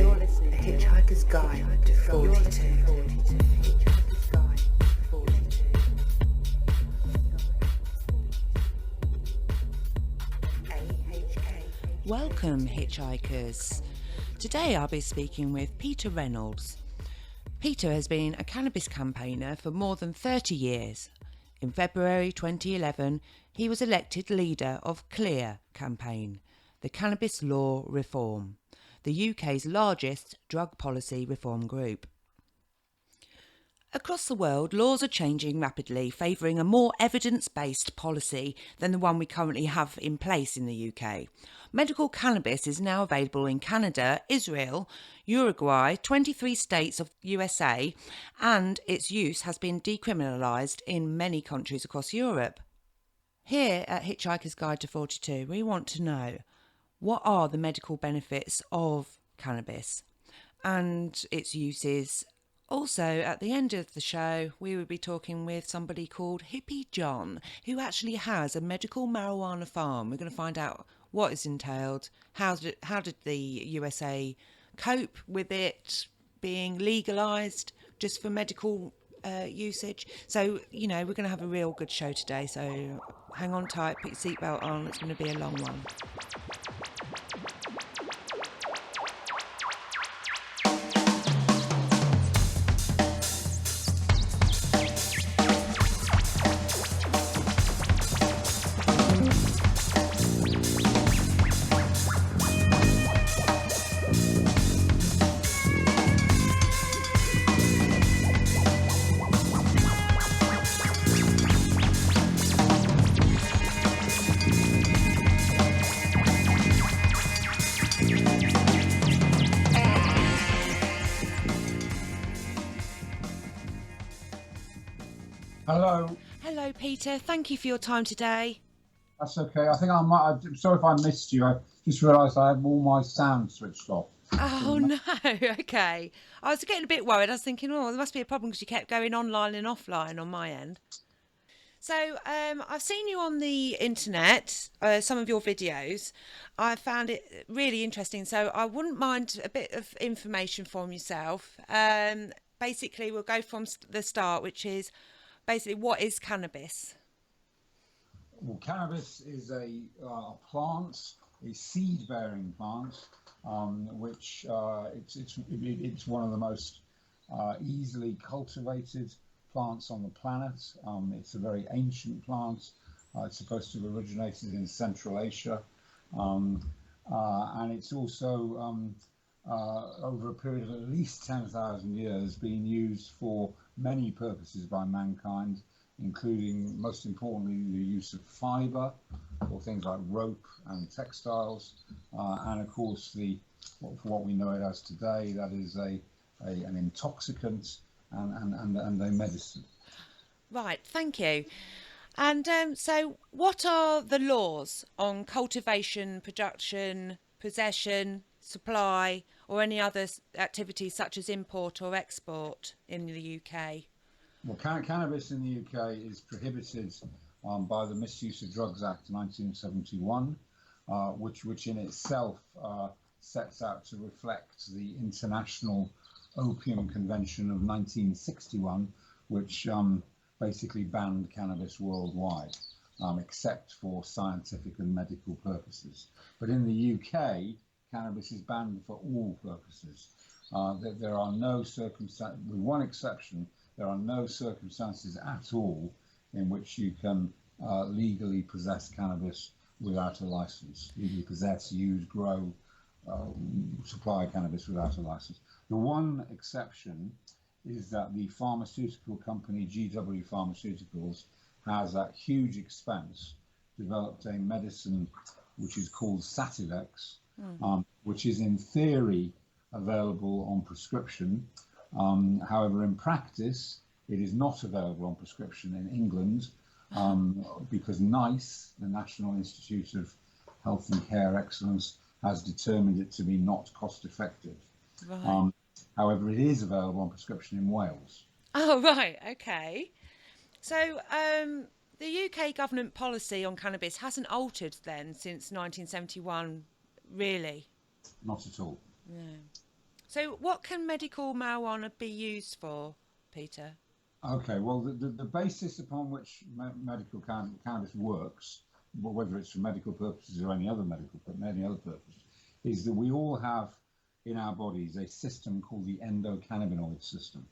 A Hitchhiker's Guide to 42. Welcome, hitchhikers. Today I'll be speaking with Peter Reynolds. Peter has been a cannabis campaigner for more than 30 years. In February 2011, he was elected leader of CLEAR campaign, the Cannabis Law Reform, the UK's largest drug policy reform group. Across the world, laws are changing rapidly, favouring a more evidence-based policy than the one we currently have in place in the UK. Medical cannabis is now available in Canada, Israel, Uruguay, 23 states of USA, and its use has been decriminalised in many countries across Europe. Here at Hitchhiker's Guide to 42, we want to know, what are the medical benefits of cannabis and its uses? Also, at the end of the show, we will be talking with somebody called Hippie John, who actually has a medical marijuana farm. We're going to find out what is entailed, how did the USA cope with it being legalised just for medical usage. So, we're going to have a real good show today. So hang on tight, put your seatbelt on. It's going to be a long one. Hello, Peter. Thank you for your time today. That's okay. I'm sorry if I missed you. I just realised I had all my sound switched off. Oh, no. Okay. I was getting a bit worried. I was thinking, there must be a problem because you kept going online and offline on my end. So I've seen you on the internet, some of your videos. I found it really interesting. So I wouldn't mind a bit of information from yourself. Basically, we'll go from the start, which is basically, what is cannabis? Well, cannabis is a plant, a seed-bearing plant, which it's one of the most easily cultivated plants on the planet. It's a very ancient plant. It's supposed to have originated in Central Asia, and it's also over a period of at least 10,000 years been used for many purposes by mankind, including, most importantly, the use of fibre for things like rope and textiles, and of course for what we know it as today, that is an intoxicant and a medicine. Right, thank you. And so what are the laws on cultivation, production, possession, supply, or any other activities such as import or export in the UK? Well, cannabis in the UK is prohibited by the Misuse of Drugs Act 1971, which in itself sets out to reflect the International Opium Convention of 1961, which basically banned cannabis worldwide, except for scientific and medical purposes. But in the UK, cannabis is banned for all purposes. There are no circumstances, with one exception, there are no circumstances at all in which you can legally possess cannabis without a license. Legally possess, use, grow, supply cannabis without a license. The one exception is that the pharmaceutical company GW Pharmaceuticals has, at huge expense, developed a medicine which is called Sativex, which is in theory available on prescription. However, in practice, it is not available on prescription in England because NICE, the National Institute of Health and Care Excellence, has determined it to be not cost effective. Right. However, it is available on prescription in Wales. Oh, right. Okay. So the UK government policy on cannabis hasn't altered then since 1971, really? Not at all. No. So, what can medical marijuana be used for, Peter? Okay, well, the basis upon which medical cannabis works, whether it's for medical purposes or any other purpose, is that we all have in our bodies a system called the endocannabinoid system.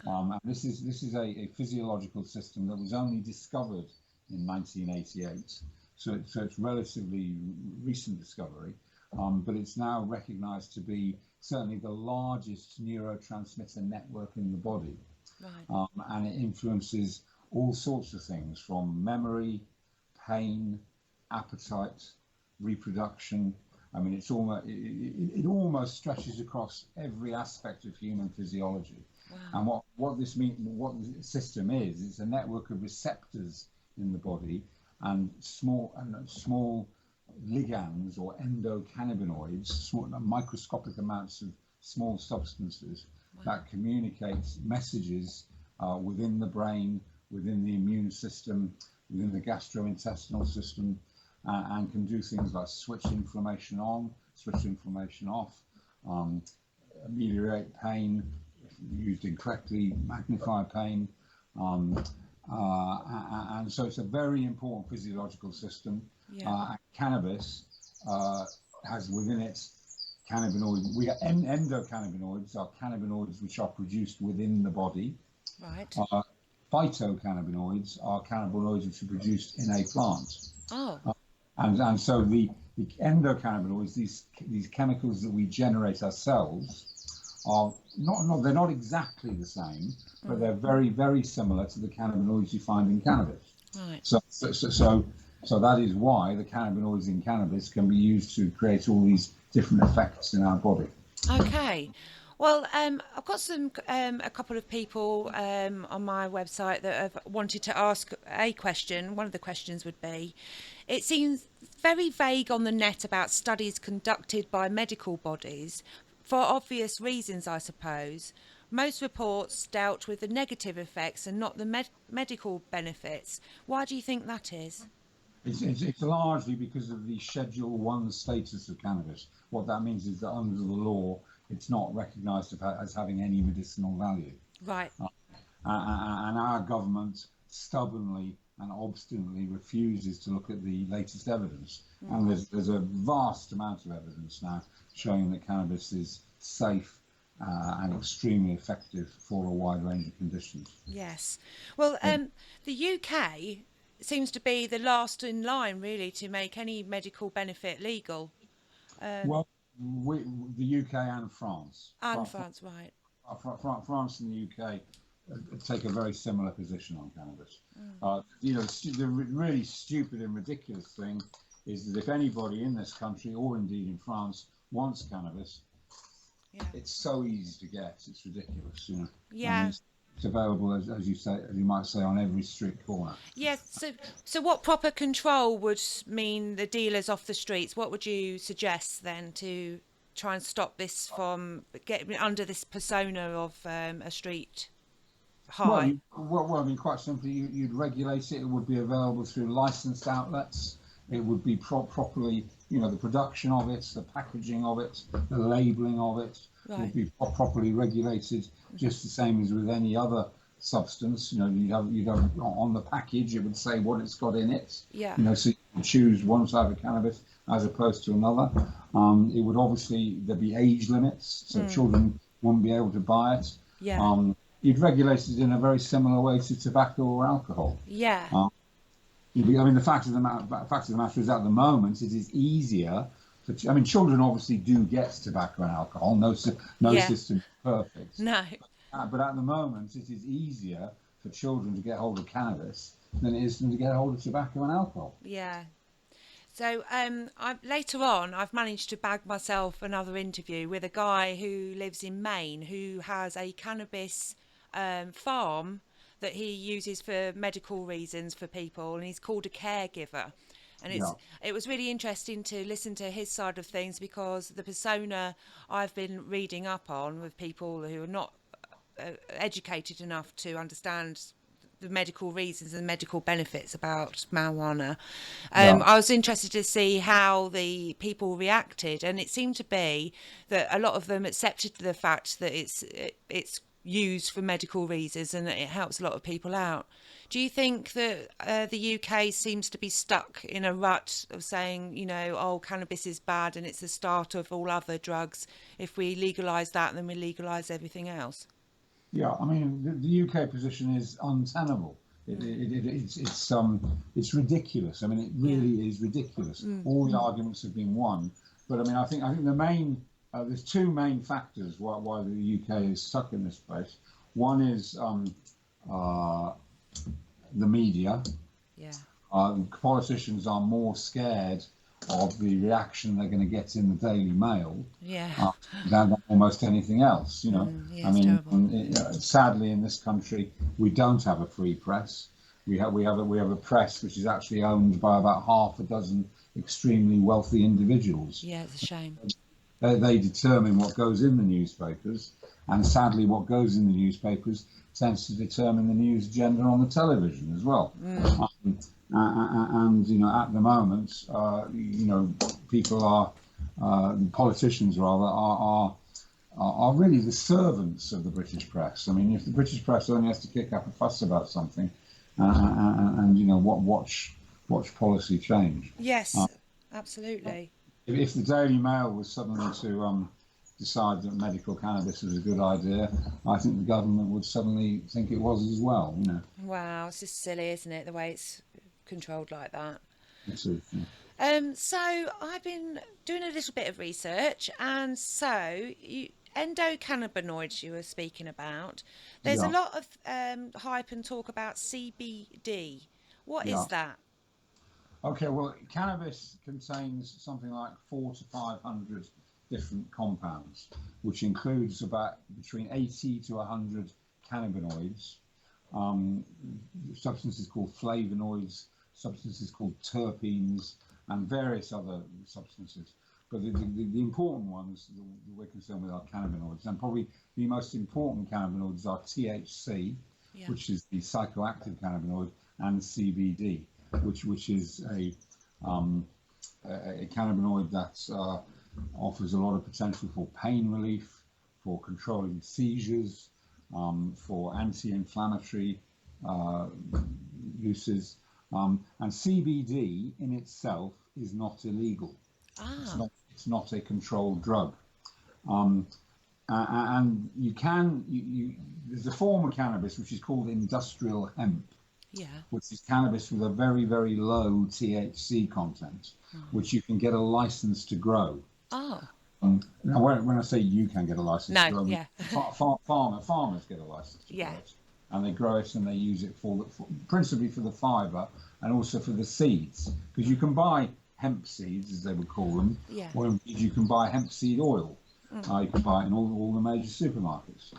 And this is a physiological system that was only discovered in 1988, so it's relatively recent discovery, but it's now recognised to be certainly the largest neurotransmitter network in the body. Right. And it influences all sorts of things from memory, pain, appetite, reproduction. I mean, it almost stretches across every aspect of human physiology. Wow. And what the system is, it's a network of receptors in the body and small ligands or endocannabinoids, microscopic amounts of small substances that communicate messages within the brain, within the immune system, within the gastrointestinal system, and can do things like switch inflammation on, switch inflammation off, ameliorate pain, used incorrectly, magnify pain. And so it's a very important physiological system. Yeah. Cannabis has within it cannabinoids. We have endocannabinoids are cannabinoids which are produced within the body. Right. Phytocannabinoids are cannabinoids which are produced in a plant. Oh. And so the endocannabinoids, these chemicals that we generate ourselves, are they're not exactly the same, but they're very, very similar to the cannabinoids you find in cannabis. Right. So that is why the cannabinoids in cannabis can be used to create all these different effects in our body. Okay. Well, I've got a couple of people on my website that have wanted to ask a question. One of the questions would be, it seems very vague on the net about studies conducted by medical bodies, for obvious reasons, I suppose. Most reports dealt with the negative effects and not the medical benefits. Why do you think that is? It's largely because of the Schedule 1 status of cannabis. What that means is that under the law, it's not recognised as having any medicinal value. Right. And our government stubbornly and obstinately refuses to look at the latest evidence. And there's a vast amount of evidence now showing that cannabis is safe and extremely effective for a wide range of conditions. Yes. Well, the UK seems to be the last in line, really, to make any medical benefit legal. Well, the UK and France. And France, right. France and the UK take a very similar position on cannabis. The really stupid and ridiculous thing is that if anybody in this country, or indeed in France, wants cannabis, it's so easy to get. It's ridiculous, Yeah. I mean, it's available, as you might say, on every street corner. Yes. So what proper control would mean the dealers off the streets? What would you suggest then to try and stop this from getting under this persona of a street high? Well, I mean, quite simply, you'd regulate it. It would be available through licensed outlets. It would be properly, the production of it, the packaging of it, the labelling of it would be properly regulated, just the same as with any other substance. You'd have on the package, it would say what it's got in it. Yeah. So you can choose one type of cannabis as opposed to another. It would obviously, there'd be age limits, so children wouldn't be able to buy it. Yeah. You'd regulate it in a very similar way to tobacco or alcohol. Yeah. I mean, the fact of the matter is, at the moment, it is easier. Children obviously do get tobacco and alcohol. No system is perfect. No. But at the moment, it is easier for children to get hold of cannabis than it is for them to get hold of tobacco and alcohol. Yeah. So later on, I've managed to bag myself another interview with a guy who lives in Maine, who has a cannabis farm that he uses for medical reasons for people, and he's called a Caregiver. And it was really interesting to listen to his side of things, because the persona I've been reading up on with people who are not educated enough to understand the medical reasons and medical benefits about marijuana. Yeah. I was interested to see how the people reacted, and it seemed to be that a lot of them accepted the fact that it's used for medical reasons and it helps a lot of people out. Do you think that the UK seems to be stuck in a rut of saying, you know, oh, cannabis is bad and it's the start of all other drugs? If we legalise that, then we legalise everything else. Yeah, I mean, the UK position is untenable. It's ridiculous. I mean, it really is ridiculous. All the arguments have been won, but I mean, I think the main there's two main factors why the UK is stuck in this place. One is the media. Yeah. Politicians are more scared of the reaction they're going to get in the Daily Mail than almost anything else. You know, I mean, sadly, in this country, we don't have a free press. We have a press which is actually owned by about half a dozen extremely wealthy individuals. Yeah, it's a shame. They determine what goes in the newspapers, and sadly, what goes in the newspapers tends to determine the news agenda on the television as well. And you know, at the moment, you know, people politicians rather, are really the servants of the British press. I mean, if the British press only has to kick up a fuss about something, and you know, watch policy change. Yes, absolutely. If the Daily Mail was suddenly to decide that medical cannabis was a good idea, I think the government would suddenly think it was as well. You know. Wow, it's just silly, isn't it? The way it's controlled like that. It's yeah. So I've been doing a little bit of research, and so endocannabinoids you were speaking about. There's a lot of hype and talk about CBD. What is that? Okay, well, cannabis contains something like 400 to 500 different compounds, which includes about between 80 to 100 cannabinoids, substances called flavonoids, substances called terpenes, and various other substances. But the important ones that we're concerned with are cannabinoids, and probably the most important cannabinoids are THC, which is the psychoactive cannabinoid, and CBD, which is a cannabinoid that offers a lot of potential for pain relief, for controlling seizures, for anti-inflammatory uses, and CBD in itself is not illegal. It's not a controlled drug, and there's a form of cannabis which is called industrial hemp, which is cannabis with a very, very low THC content, which you can get a license to grow. Now, when I say you can get a license to grow, farmers get a license to grow it, and they grow it and they use it principally for the fibre and also for the seeds, because you can buy hemp seeds, as they would call them, or indeed you can buy hemp seed oil. You can buy it in all the major supermarkets.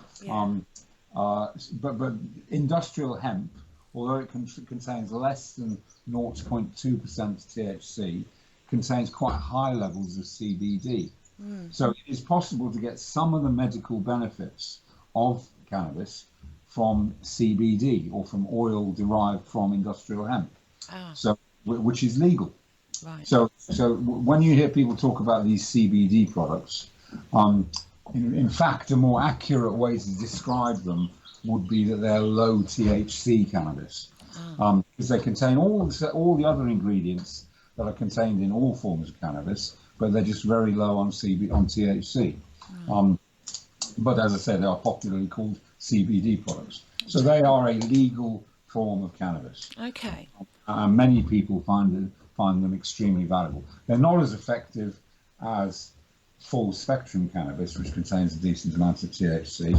But industrial hemp, although it contains less than 0.2% THC, contains quite high levels of CBD. So it is possible to get some of the medical benefits of cannabis from CBD or from oil derived from industrial hemp, which is legal. Right. So when you hear people talk about these CBD products, in fact, a more accurate way to describe them would be that they're low THC cannabis, because they contain all the other ingredients that are contained in all forms of cannabis, but they're just very low on THC. But as I said, they are popularly called CBD products. So they are a legal form of cannabis. Okay. Many people find them extremely valuable. They're not as effective as full spectrum cannabis, which contains a decent amount of THC,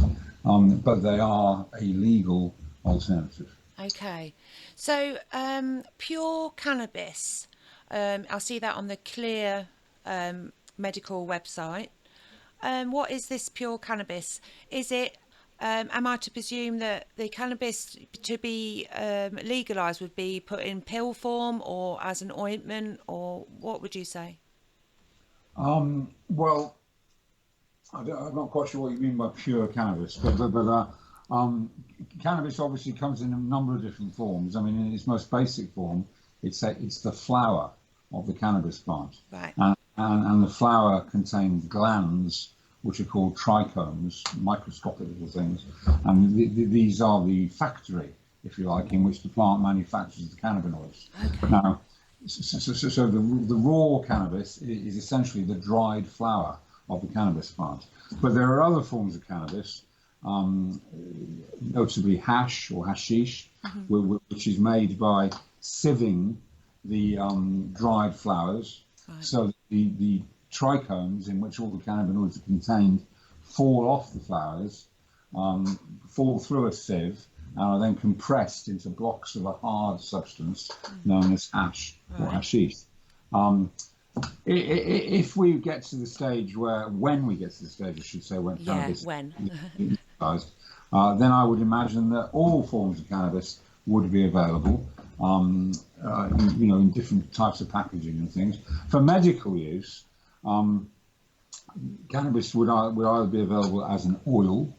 but they are a legal alternative. Okay. So pure cannabis, I'll see that on the Clear medical website. What is this pure cannabis? Is it, am I to presume that the cannabis to be legalised would be put in pill form or as an ointment, or what would you say? Well, I'm not quite sure what you mean by pure cannabis, but Um, Cannabis obviously comes in a number of different forms. I mean, in its most basic form, it's the flower of the cannabis plant, Right. and the flower contains glands which are called trichomes, microscopic little things, and these are the factory, if you like, in which the plant manufactures the cannabinoids. Okay. Now, so the raw cannabis is essentially the dried flower of the cannabis plant, but there are other forms of cannabis, notably hash or hashish, which is made by sieving the dried flowers, Right. so that the trichomes in which all the cannabinoids are contained fall off the flowers, fall through a sieve, and are then compressed into blocks of a hard substance known as hash or Right. hashish. If we get to the stage when we get to the stage, I should say, when Yeah, cannabis when. is legalized, then I would imagine that all forms of cannabis would be available, in different types of packaging and things. For medical use, cannabis would either be available as an oil,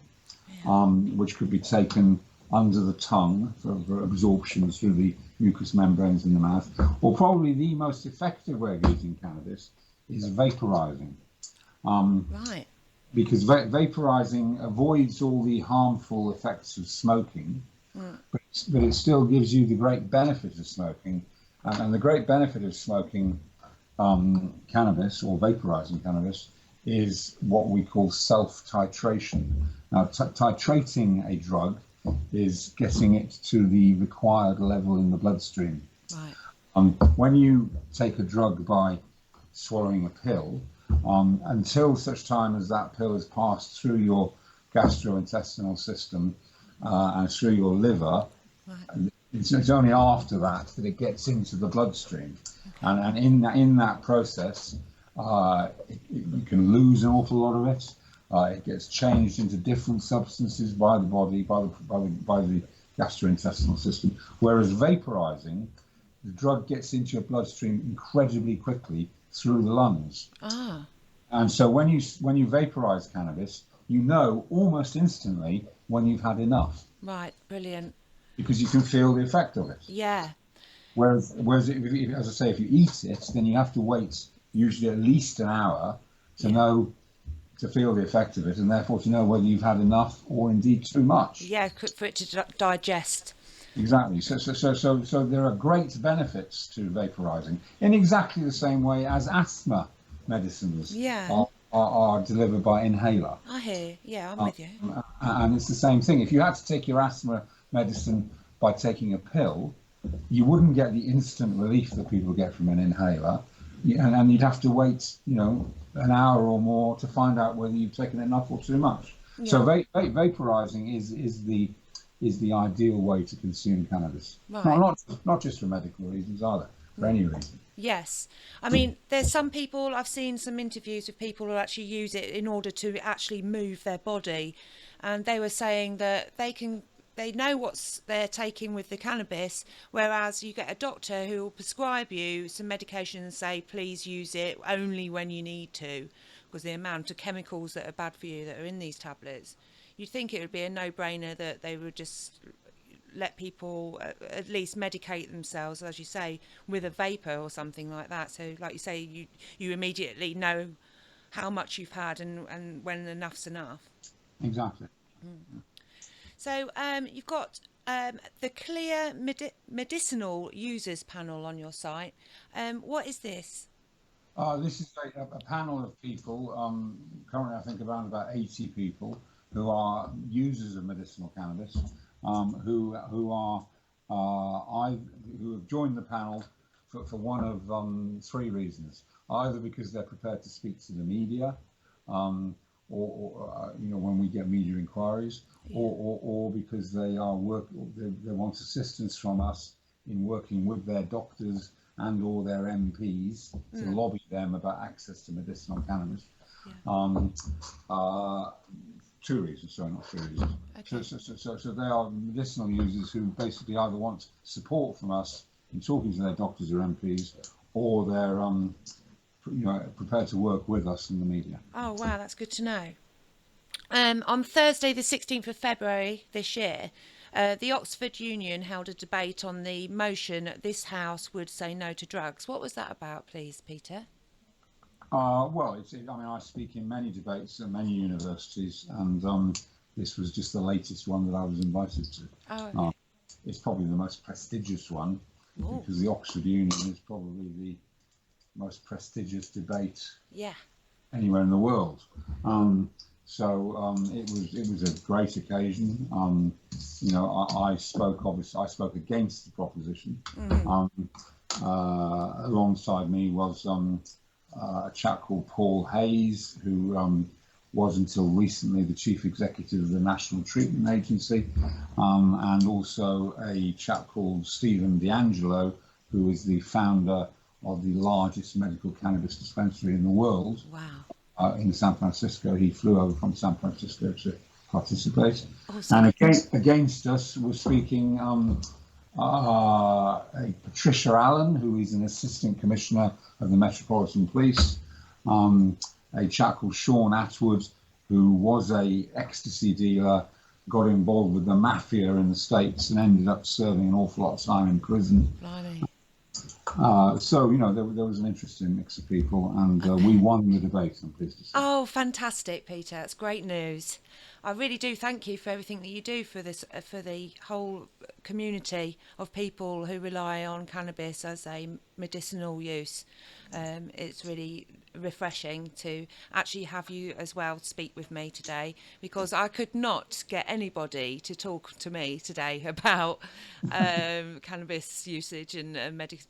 which could be taken under the tongue for absorption through the mucous membranes in the mouth, or probably the most effective way of using cannabis is vaporizing. Right. Because vaporizing avoids all the harmful effects of smoking, but it still gives you the great benefit of smoking. And the great benefit of smoking cannabis or vaporizing cannabis is what we call self-titration. Now, titrating a drug is getting it to the required level in the bloodstream. Right. When you take a drug by swallowing a pill, until such time as that pill has passed through your gastrointestinal system and through your liver, it's only after that it gets into the bloodstream. And in that process, you can lose an awful lot of it. It gets changed into different substances by the body, by the gastrointestinal system. Whereas vaporizing, the drug gets into your bloodstream incredibly quickly through the lungs. Ah. And so when you vaporize cannabis, you know almost instantly when you've had enough. Right. Brilliant. Because you can feel the effect of it. Yeah. Whereas as I say, if you eat it, then you have to wait usually at least an hour to feel the effect of it, and therefore to know whether you've had enough or indeed too much. Yeah, for it to digest. Exactly. So there are great benefits to vaporizing in exactly the same way as asthma medicines are delivered by inhaler. I hear. Yeah, I'm with you. And it's the same thing. If you had to take your asthma medicine by taking a pill, you wouldn't get the instant relief that people get from an inhaler, and you'd have to wait, an hour or more to find out whether you've taken enough or too much. Yeah. So vaporizing is the ideal way to consume cannabis. Right. Not just for medical reasons either, for any reason. Yes. I mean, there's some people, I've seen some interviews with people who actually use it in order to actually move their body, and they were saying that they know what they're taking with the cannabis, whereas you get a doctor who will prescribe you some medication and say, please use it only when you need to, because the amount of chemicals that are bad for you that are in these tablets. You'd think it would be a no-brainer that they would just let people at least medicate themselves, as you say, with a vapor or something like that. So, like you say, you immediately know how much you've had and when enough's enough. Exactly. So you've got the Clear Medicinal Users panel on your site. What is this? This is a panel of people, currently I think around about 80 people, who are users of medicinal cannabis, who have joined the panel for one of three reasons. Either because they're prepared to speak to the media, or when we get media inquiries, or because they want assistance from us in working with their doctors and or their MPs to lobby them about access to medicinal cannabis. Two reasons, sorry, not three reasons. Okay. So they are medicinal users who basically either want support from us in talking to their doctors or MPs, or they're prepared to work with us in the media. Oh wow, that's good to know. On Thursday, the 16th of February this year, the Oxford Union held a debate on the motion that this House would say no to drugs. What was that about, please, Peter? Well, I mean, I speak in many debates at many universities, and this was just the latest one that I was invited to. Oh, okay. It's probably the most prestigious one, Ooh. because the Oxford Union is probably the most prestigious debate anywhere in the world. So it was a great occasion. I spoke against the proposition. Alongside me was a chap called Paul Hayes, who was until recently the chief executive of the National Treatment Agency, and also a chap called Stephen D'Angelo, who is the founder of the largest medical cannabis dispensary in the world. Wow. In San Francisco. He flew over from San Francisco to participate. Awesome. And against us was speaking a Patricia Allen, who is an assistant commissioner of the Metropolitan Police, a chap called Sean Atwood, who was a ecstasy dealer, got involved with the mafia in the States and ended up serving an awful lot of time in prison. Blimey. So, there was an interesting mix of people, and we won the debate, I'm pleased to say. Oh, fantastic, Peter. That's great news. I really do thank you for everything that you do for this, for the whole community of people who rely on cannabis as a medicinal use. It's really refreshing to actually have you as well speak with me today, because I could not get anybody to talk to me today about cannabis usage and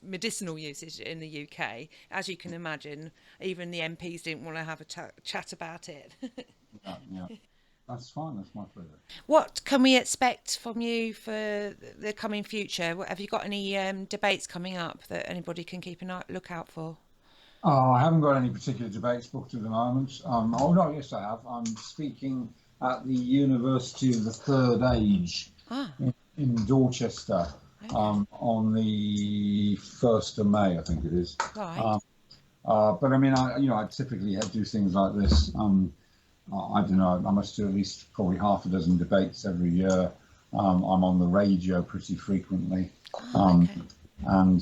medicinal usage in the UK. As you can imagine, even the MPs didn't want to have a chat about it. Yeah. That's fine. That's my pleasure. What can we expect from you for the coming future? Have you got any debates coming up that anybody can keep a lookout for? I haven't got any particular debates booked at the moment. Yes, I have. I'm speaking at the University of the Third Age in Dorchester on the 1st of May, I think it is. Right. But I mean, I typically do things like this. I don't know, I must do at least probably half a dozen debates every year. I'm on the radio pretty frequently. Okay. And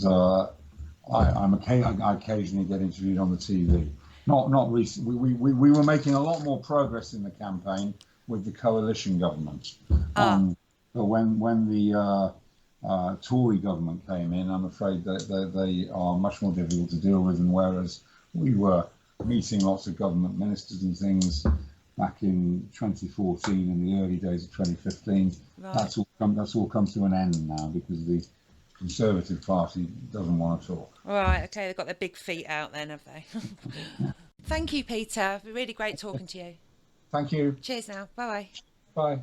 I occasionally get interviewed on the TV. Not recently. We were making a lot more progress in the campaign with the coalition government. But when the Tory government came in, I'm afraid that they are much more difficult to deal with. And whereas we were meeting lots of government ministers and things back in 2014 and the early days of 2015, right. That's all come to an end now, because the Conservative Party doesn't want to talk. Right, okay, they've got their big feet out then, have they? Thank you, Peter. Really great talking to you. Thank you. Cheers now. Bye. Bye.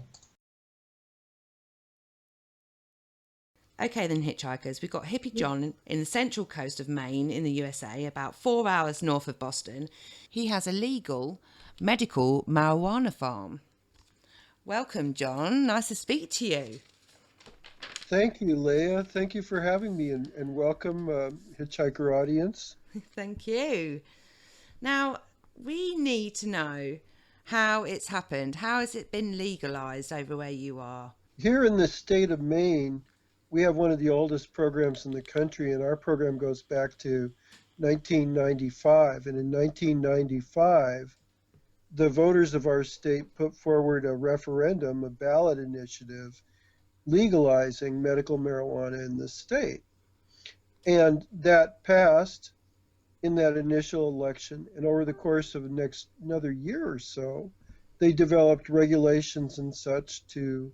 Okay then, hitchhikers, we've got Hippie John in the central coast of Maine in the USA, about 4 hours north of Boston. He has a legal medical marijuana farm. Welcome, John. Nice to speak to you. Thank you, Leah. Thank you for having me, and welcome, hitchhiker audience. Thank you. Now, we need to know how it's happened. How has it been legalized over where you are? Here in the state of Maine, we have one of the oldest programs in the country, and our program goes back to 1995. And in 1995, the voters of our state put forward a referendum, a ballot initiative, legalizing medical marijuana in the state. And that passed in that initial election. And over the course of another year or so, they developed regulations and such to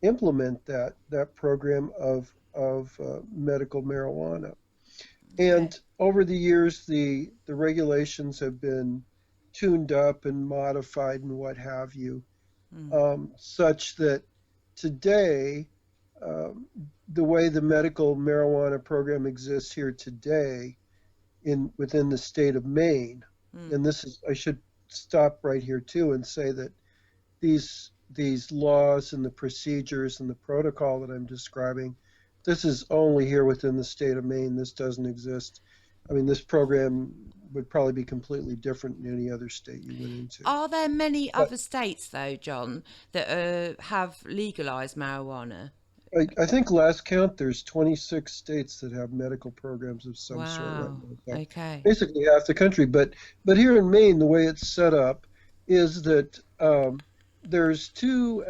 implement that program of medical marijuana. And over the years, the regulations have been tuned up and modified and what have you, such that today, the way the medical marijuana program exists here today within the state of Maine, and I should stop right here too and say that these laws and the procedures and the protocol that I'm describing, this is only here within the state of Maine. This doesn't exist. I mean, this program would probably be completely different in any other state you went into. Are there many But other states, though, John, that have legalized marijuana? I think last count, there's 26 states that have medical programs of some sort right Wow. now. So Okay. basically half the country. But here in Maine, the way it's set up is that there's three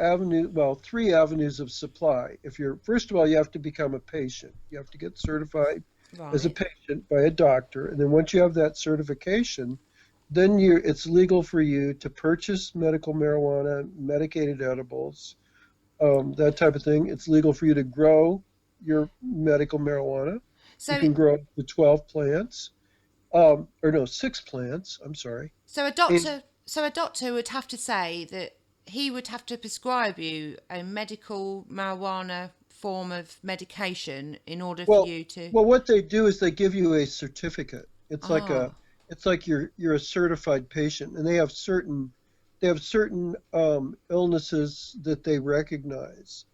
avenues of supply. First of all, you have to become a patient. You have to get certified as a Right. patient by a doctor, and then once you have that certification, then it's legal for you to purchase medical marijuana, medicated edibles, that type of thing. It's legal for you to grow your medical marijuana. You So, can grow up to 12 plants, or no, 6 plants. I'm sorry. so a And doctor, so a doctor would have to say that he would have to prescribe you a medical marijuana form of medication in order for well, you to. what they do is they give you a certificate. Ah, It's like you're a certified patient, and they have certain illnesses that they recognize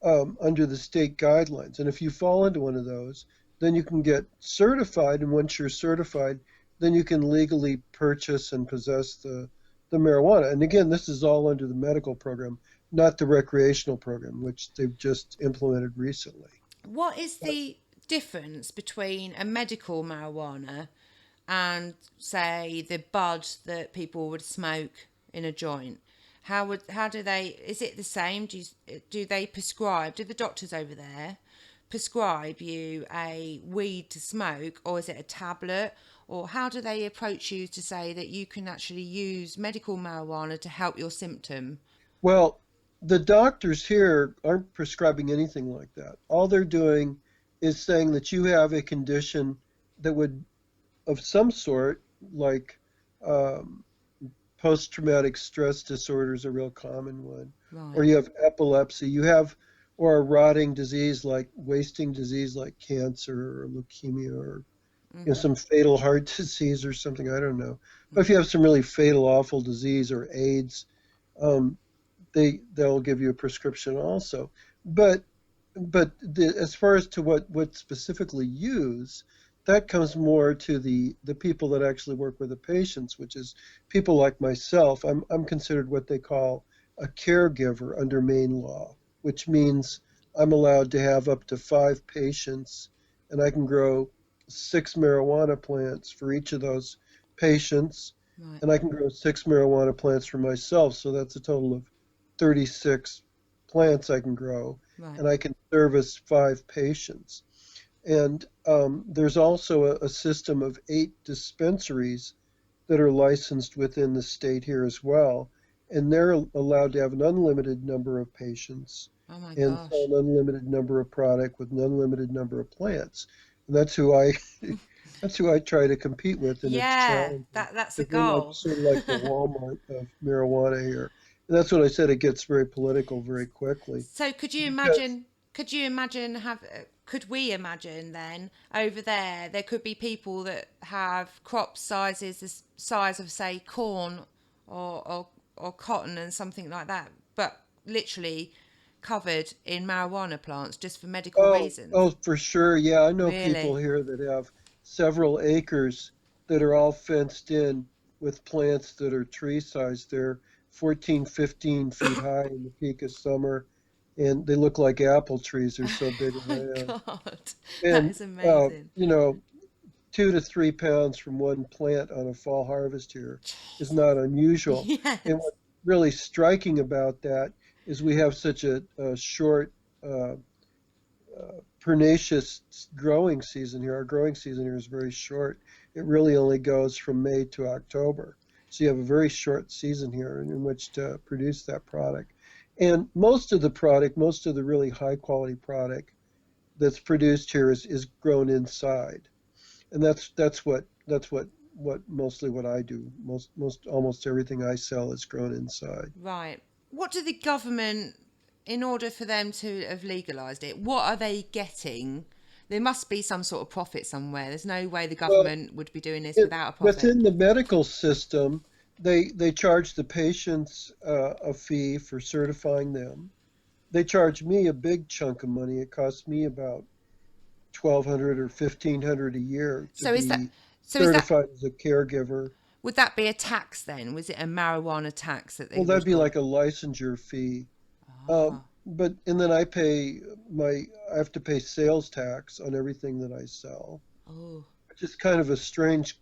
under the state guidelines. And if you fall into one of those, then you can get certified. And once you're certified, then you can legally purchase and possess the marijuana. And again, this is all under the medical program, not the recreational program, which they've just implemented recently. what is the difference between a medical marijuana and, say, the bud that people would smoke in a joint? How do they? Is it the same? Do they prescribe? Do the doctors over there prescribe you a weed to smoke, or is it a tablet? Or how do they approach you to say that you can actually use medical marijuana to help your symptom? Well, the doctors here aren't prescribing anything like that. All they're doing is saying that you have a condition that would, of some sort, like um, post-traumatic stress disorder is a real common one, or Right. you have epilepsy, or a rotting disease like wasting disease like cancer or leukemia, or Mm-hmm. some fatal heart disease or something. I don't know. But if you Mm-hmm. have some really fatal, awful disease or AIDS, um, they'll give you a prescription also. But as far as to what specifically use, that comes more to the people that actually work with the patients, which is people like myself. I'm considered what they call a caregiver under Maine law, which means I'm allowed to have up to 5 patients, and I can grow 6 marijuana plants for each of those patients, Right. and I can grow 6 marijuana plants for myself. So that's a total of 36 plants I can grow, Right. and I can service 5 patients. And there's also a system of 8 dispensaries that are licensed within the state here as well, and they're allowed to have an unlimited number of patients Oh my and sell gosh. an unlimited number of product with an unlimited number of plants. And that's who I that's who I try to compete with, and it's Yeah, challenging that's a because we're like goal. sort of like the Walmart of marijuana here. And that's what I said. It gets very political very quickly So could you because imagine? Could we imagine then over there? There could be people that have crop sizes the size of, say, corn or cotton and something like that, but literally covered in marijuana plants just for medical reasons. for sure. Yeah, I know people Really? here that have several acres that are all fenced in with plants that are tree sized. They're 14, 15 feet high in the peak of summer, and they look like apple trees. They're so big Oh and my round. God, that And, is amazing. 2 to 3 pounds from one plant on a fall harvest here is not unusual. And Yes. what's really striking about that is we have such a short, uh, pernicious growing season here. Our growing season here is very short. It really only goes from May to October. So you have a very short season here in which to produce that product. And most of the product, most of the really high quality product that's produced here is grown inside. And that's what mostly what I do. Most almost everything I sell is grown inside. Right. What do the government, in order for them to have legalised it, what are they getting? There must be some sort of profit somewhere. There's no way the Well, government would be doing this it, without a profit. within the medical system, they charge the patients a fee for certifying them. They charge me a big chunk of money. It costs me about 1,200 or 1,500 a year to So is that be. So is that, certified as a caregiver. would that be a tax then? Was it a marijuana tax that they Well, that'd would be call? like a licensure fee. Ah, But and then I have to pay sales tax on everything that I sell, oh, which is kind of a strange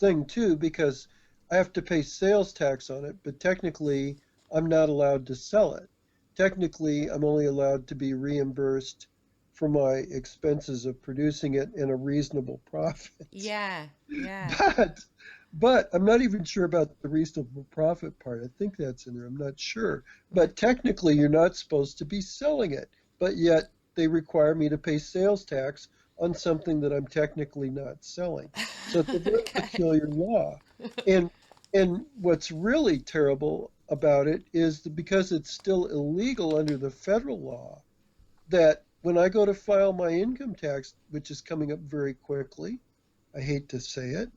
thing too, because I have to pay sales tax on it, but technically I'm not allowed to sell it. Technically, I'm only allowed to be reimbursed for my expenses of producing it in a reasonable profit. yeah, yeah. But but I'm not even sure about the reasonable profit part. I think that's in there. I'm not sure. Right. But technically, you're not supposed to be selling it. But yet they require me to pay sales tax on something that I'm technically not selling. So it's a very Okay. peculiar law. And and what's really terrible about it is that because it's still illegal under the federal law, that when I go to file my income tax, which is coming up very quickly, I hate to say it,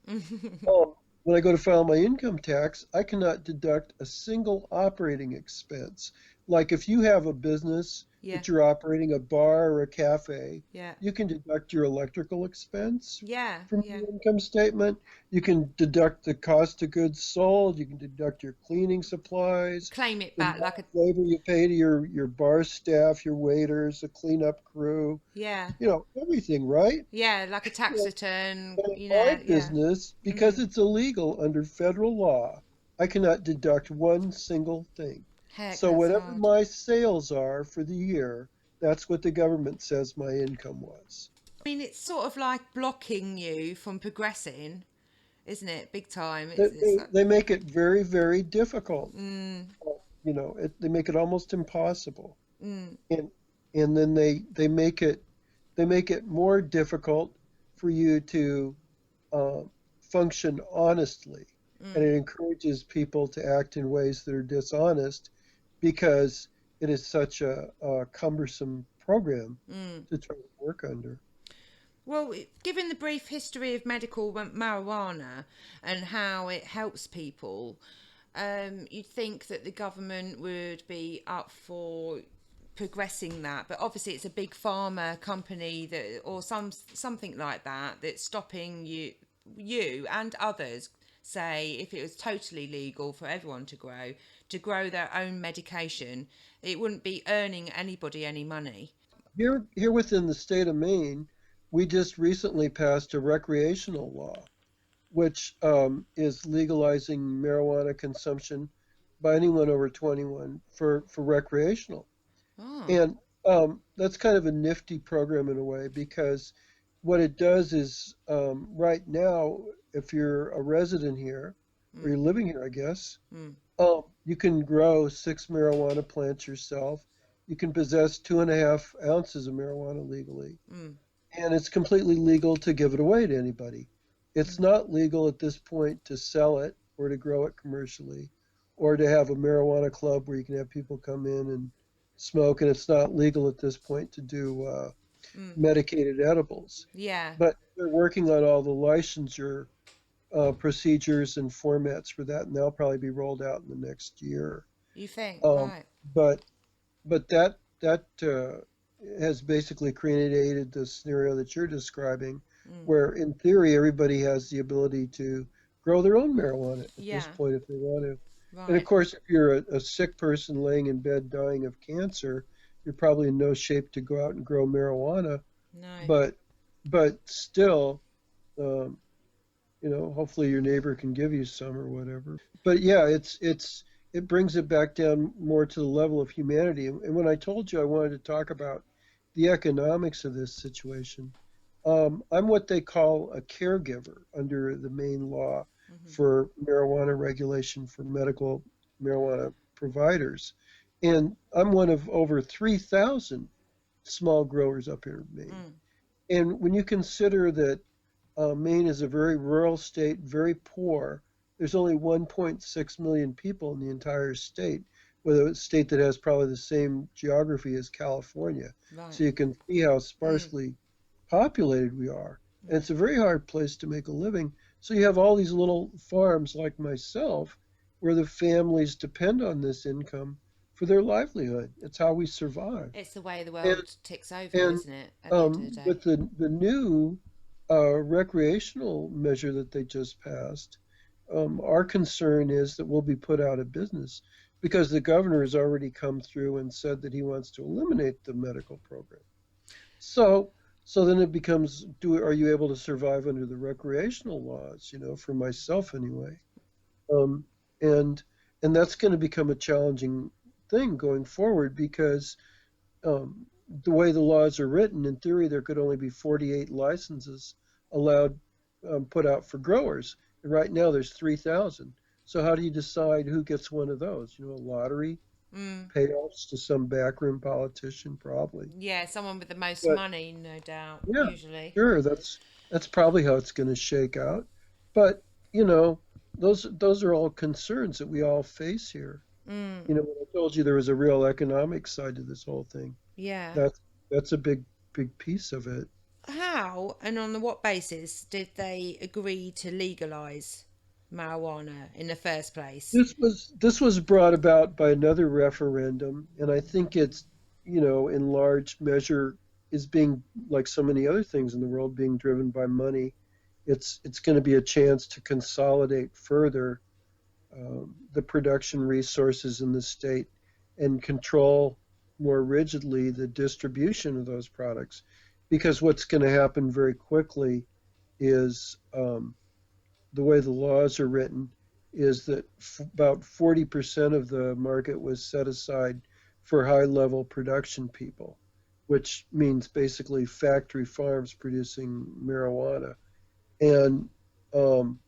when I go to file my income tax, I cannot deduct a single operating expense. Like if you have a business Yeah, that you're operating, a bar or a cafe, yeah, you can deduct your electrical expense yeah, from yeah. your income statement. You can deduct the cost of goods sold. You can deduct your cleaning supplies, Claim it the back like a, labor you pay to your bar staff, your waiters, the cleanup crew, yeah, everything, right? yeah, like a tax Well, return, in you my know, yeah. business, because Mm. it's illegal under federal law, I cannot deduct one single thing. Heck, So that's whatever hard. my sales are for the year, that's what the government says my income was. I mean, it's sort of like blocking you from progressing, isn't it? Big time. They, It's they, like, they make it very, very difficult. mm, They make it almost impossible. mm, And and then they make it more difficult for you to uh, function honestly, and mm, it encourages people to act in ways that are dishonest because it is such a cumbersome program mm. to try to work under. Well, given the brief history of medical marijuana and how it helps people, you'd think that the government would be up for progressing that. But obviously, it's a big pharma company that, or something like that, that's stopping you and others. Say, if it was totally legal for everyone to grow their own medication, it wouldn't be earning anybody any money. Here within the state of Maine, we just recently passed a recreational law, which is legalizing marijuana consumption by anyone over 21 for recreational. Oh, And that's kind of a nifty program in a way because what it does is right now, if you're a resident here or mm, you're living here, I guess, mm, you can grow 6 marijuana plants yourself. You can possess 2.5 ounces of marijuana legally, mm, and it's completely legal to give it away to anybody. It's mm. not legal at this point to sell it or to grow it commercially or to have a marijuana club where you can have people come in and smoke. And it's not legal at this point to do Mm. medicated edibles. Yeah, But they're working on all the licensure procedures and formats for that, and they'll probably be rolled out in the next year. you think, Um, right? but but that has basically created the scenario that you're describing, Mm. where in theory everybody has the ability to grow their own marijuana at this Yeah, point if they want to. And of right. course, if you're a sick person laying in bed dying of cancer, you're probably in no shape to go out and grow marijuana. No. But still, um, hopefully your neighbor can give you some or whatever. But yeah, it brings it back down more to the level of humanity. And when I told you I wanted to talk about the economics of this situation, I'm what they call a caregiver under the Maine law Hmm. for marijuana regulation for medical marijuana providers. And I'm one of over 3,000 small growers up here in Maine. Mm. And when you consider that Maine is a very rural state, very poor. There's only 1.6 million people in the entire state, with a state that has probably the same geography as California. Right. So you can see how Mm. sparsely populated we are. And Mm. it's a very hard place to make a living. So you have all these little farms like myself where the families depend on this income for their livelihood. It's how we survive. It's the way the And, world ticks over, and isn't it? At the end of the day. with the new recreational measure that they just passed, our concern is that we'll be put out of business because the governor has already come through and said that he wants to eliminate the medical program. So, so then it becomes, are you able to survive under the recreational laws? You know, for myself anyway, um, and and that's going to become a challenging thing going forward because the way the laws are written, in theory, there could only be 48 licenses allowed put out for growers. And right now there's 3,000. So how do you decide who gets one of those? You know, a lottery, Mm. payoffs to some backroom politician, probably. Yeah, someone with the most But money, no doubt, yeah, usually. sure, that's probably how it's going to shake out. But you know, those are all concerns that we all face here. Mm. You know, when I told you there was a real economic side to this whole thing, Yeah. that's that's a big piece of it. How and on what basis did they agree to legalize marijuana in the first place? This was brought about by another referendum, and I think it's, you know, in large measure is being, like so many other things in the world, being driven by money. It's going to be a chance to consolidate further the production resources in the state and control more rigidly the distribution of those products, because what's going to happen very quickly is the way the laws are written is that about 40% of the market was set aside for high level production people, which means basically factory farms producing marijuana. And um,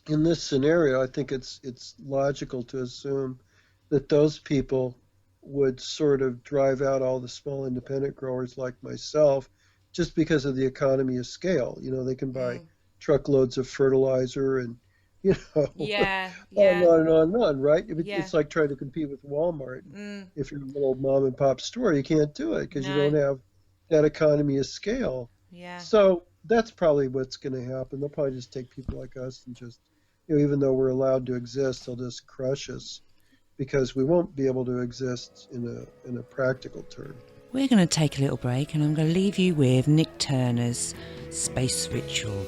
in this scenario, I think it's logical to assume that those people would sort of drive out all the small independent growers like myself just because of the economy of scale. You know, they can buy Mm. truckloads of fertilizer and, you know, Yeah, on and yeah, on and on and on, right? yeah. It's like trying to compete with Walmart. Mm. If you're a little mom and pop store, you can't do it because you don't No, have that economy of scale. yeah. So that's probably what's going to happen. They'll probably just take people like us and just, you know, even though we're allowed to exist, they'll just crush us because we won't be able to exist in a practical term. We're going to take a little break and I'm going to leave you with Nick Turner's Space Ritual.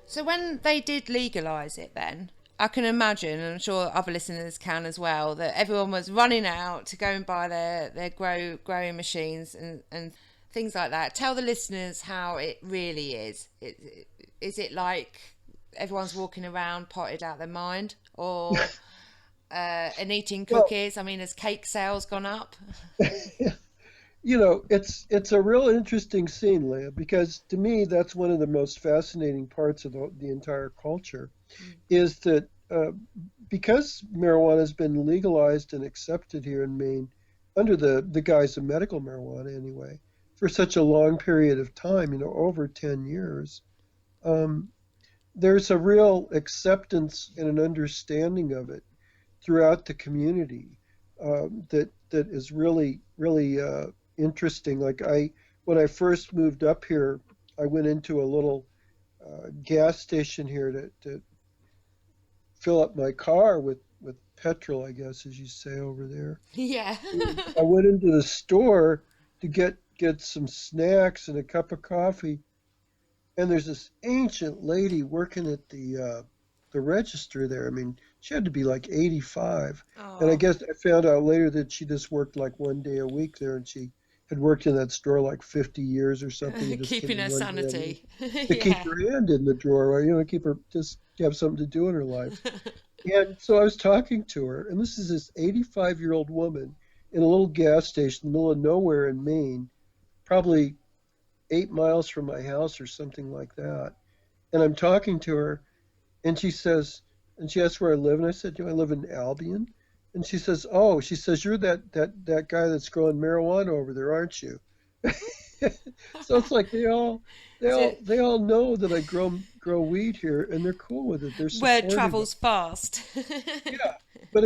So when they did legalise it then, I can imagine, and I'm sure other listeners can as well, that everyone was running out to go and buy their growing machines and things like that. Tell the listeners how it really is. Is it like everyone's walking around potted out their mind, or and eating Well, cookies? I mean, has cake sales gone up? you know, it's a real interesting scene, Leah, because to me that's one of the most fascinating parts of the entire culture, is that because marijuana has been legalized and accepted here in Maine under the guise of medical marijuana anyway, for such a long period of time, you know, over 10 years, um, there's a real acceptance and an understanding of it throughout the community that is really interesting. Like when I first moved up here, I went into a little gas station here to fill up my car with petrol, I guess, as you say over there. Yeah. And I went into the store to get some snacks and a cup of coffee, and there's this ancient lady working at the register there. I mean, she had to be like 85, and I Oh, guess I found out later that she just worked like one day a week there, and she had worked in that store like 50 years or something, and just came keeping in her one day a week sanity. to keep Yeah. her hand in the drawer, right? You know, keep her just have something to do in her life. And so I was talking to her, and this is this 85-year-old woman in a little gas station in the middle of nowhere in Maine, probably 8 miles from my house or something like that. And I'm talking to her, and she asked where I live, and I said, I live in Albion. And she says, oh, she says, you're that guy that's growing marijuana over there, aren't you? So it's like they all they So all they all know that I grow weed here, and they're cool with it. They're word supportive of travels fast. it. Yeah, but